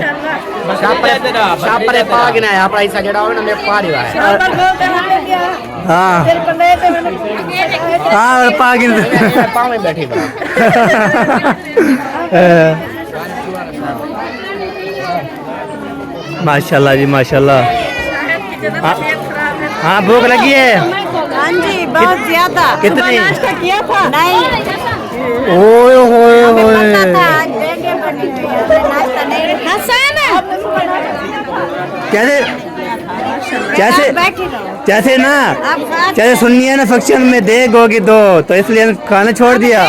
शापरे पागिना है अपना ऐसा जड़ा हो ना मैं पा रही है हाँ हाँ और पागिन पाँव में बैठी माशाल्लाह जी माशाल्लाह हाँ भूख लगी है हाँ जी बहुत ज्यादा कितनी नाश्ता किया था नहीं ओए होए होए कैसे जैसे जैसे ना जैसे सुननी है ना फंक्शन में देख होगी तो इसलिए खाना छोड़ दिया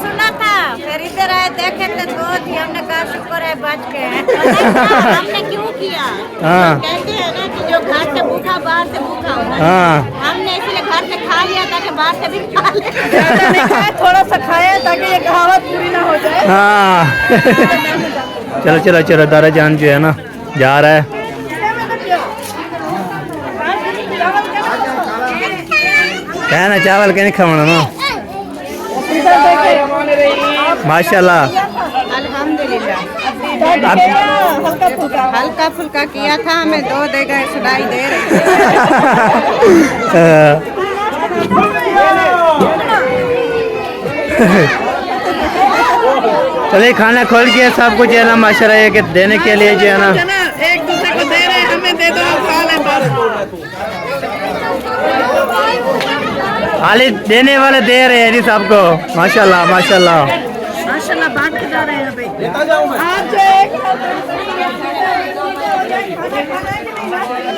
सुना था फिर इधर आए देखे थे तो हमने कहा शुक्र है बच गए हमने क्यों किया हाँ कहते हैं ना कि जो घर से भूखा बाहर से भूखा होता है हाँ हमने इसलिए घर से खा लिया ताकि बाहर से भी खा ले थोड़ा सा खाया ताकि ये कहावत पूरी ना हो जाए हाँ चलो चलो चलो दारा जान जो है ना जा रहा है क्या ना चावल क्या नहीं खाना ना माशाल्लाह अल्हम्दुलिल्लाह हल्का फुल्का किया था हमें 2 दे गए सुनाई दे रहे चलिए खाना खोल के सब कुछ है ना माशाल्लाह ये कि देने के लिए जो है ना एक दूसरे को दे रहे हैं हमें दे दो हम खा लें बस खाली देने वाले दे रहे हैं जी सबको माशाल्लाह माशाल्लाह माशाल्लाह बांट के जा रहे हैं भाई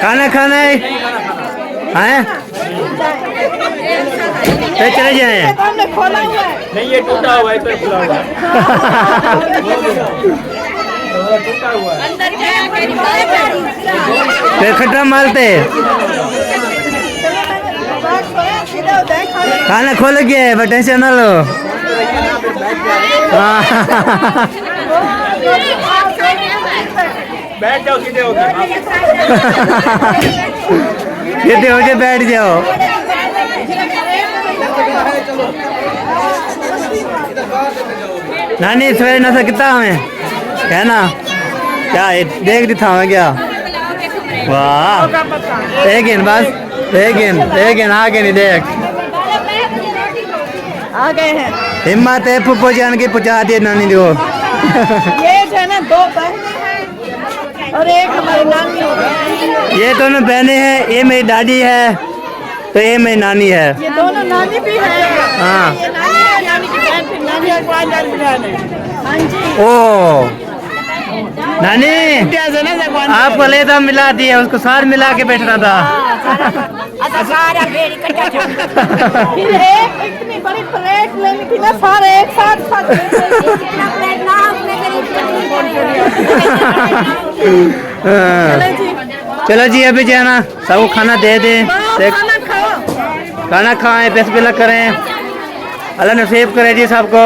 खाना खाना है फिर चले जाए। हमने खोला हुआ है। नहीं ये टूटा हुआ है, इतना खुला हुआ है। टूटा हुआ है। फिर खट्टा मारते खाना खोल के बट टेंशन ना लो। बैठ जाओ सीधे होके। सीधे होके बैठ जाओ। नानी सवेरे नशा कितना हमें कहना क्या देख दी था हमें क्या। वाह एक इन बस एक इन आगे नहीं देख आ गए हैं। हिम्मत है पुप्पो जान की पहुंचा दिए नानी को। ये जो है ना 2 बहनें हैं और एक हमारी नानी है। ये दोनों बहनें हैं, ये मेरी दादी है तो ये मेरी नानी है। ये दोनों नानी भी है। हाँ ये नानी है, नानी की बहन, फिर नानी और बहन है। हाँ जी। ओ नानी आपको ले था मिला दिया, उसको साथ मिला के बैठना था। फिर एक इतनी बड़ी प्लेट लेनी थी ना, सारे एक साथ चलो जी अभी जाना सबको खाना दे दें। खाना खाओ। खाना खाएं, बिस्मिल्लाह करें, अल्लाह नसीब करे जी सबको।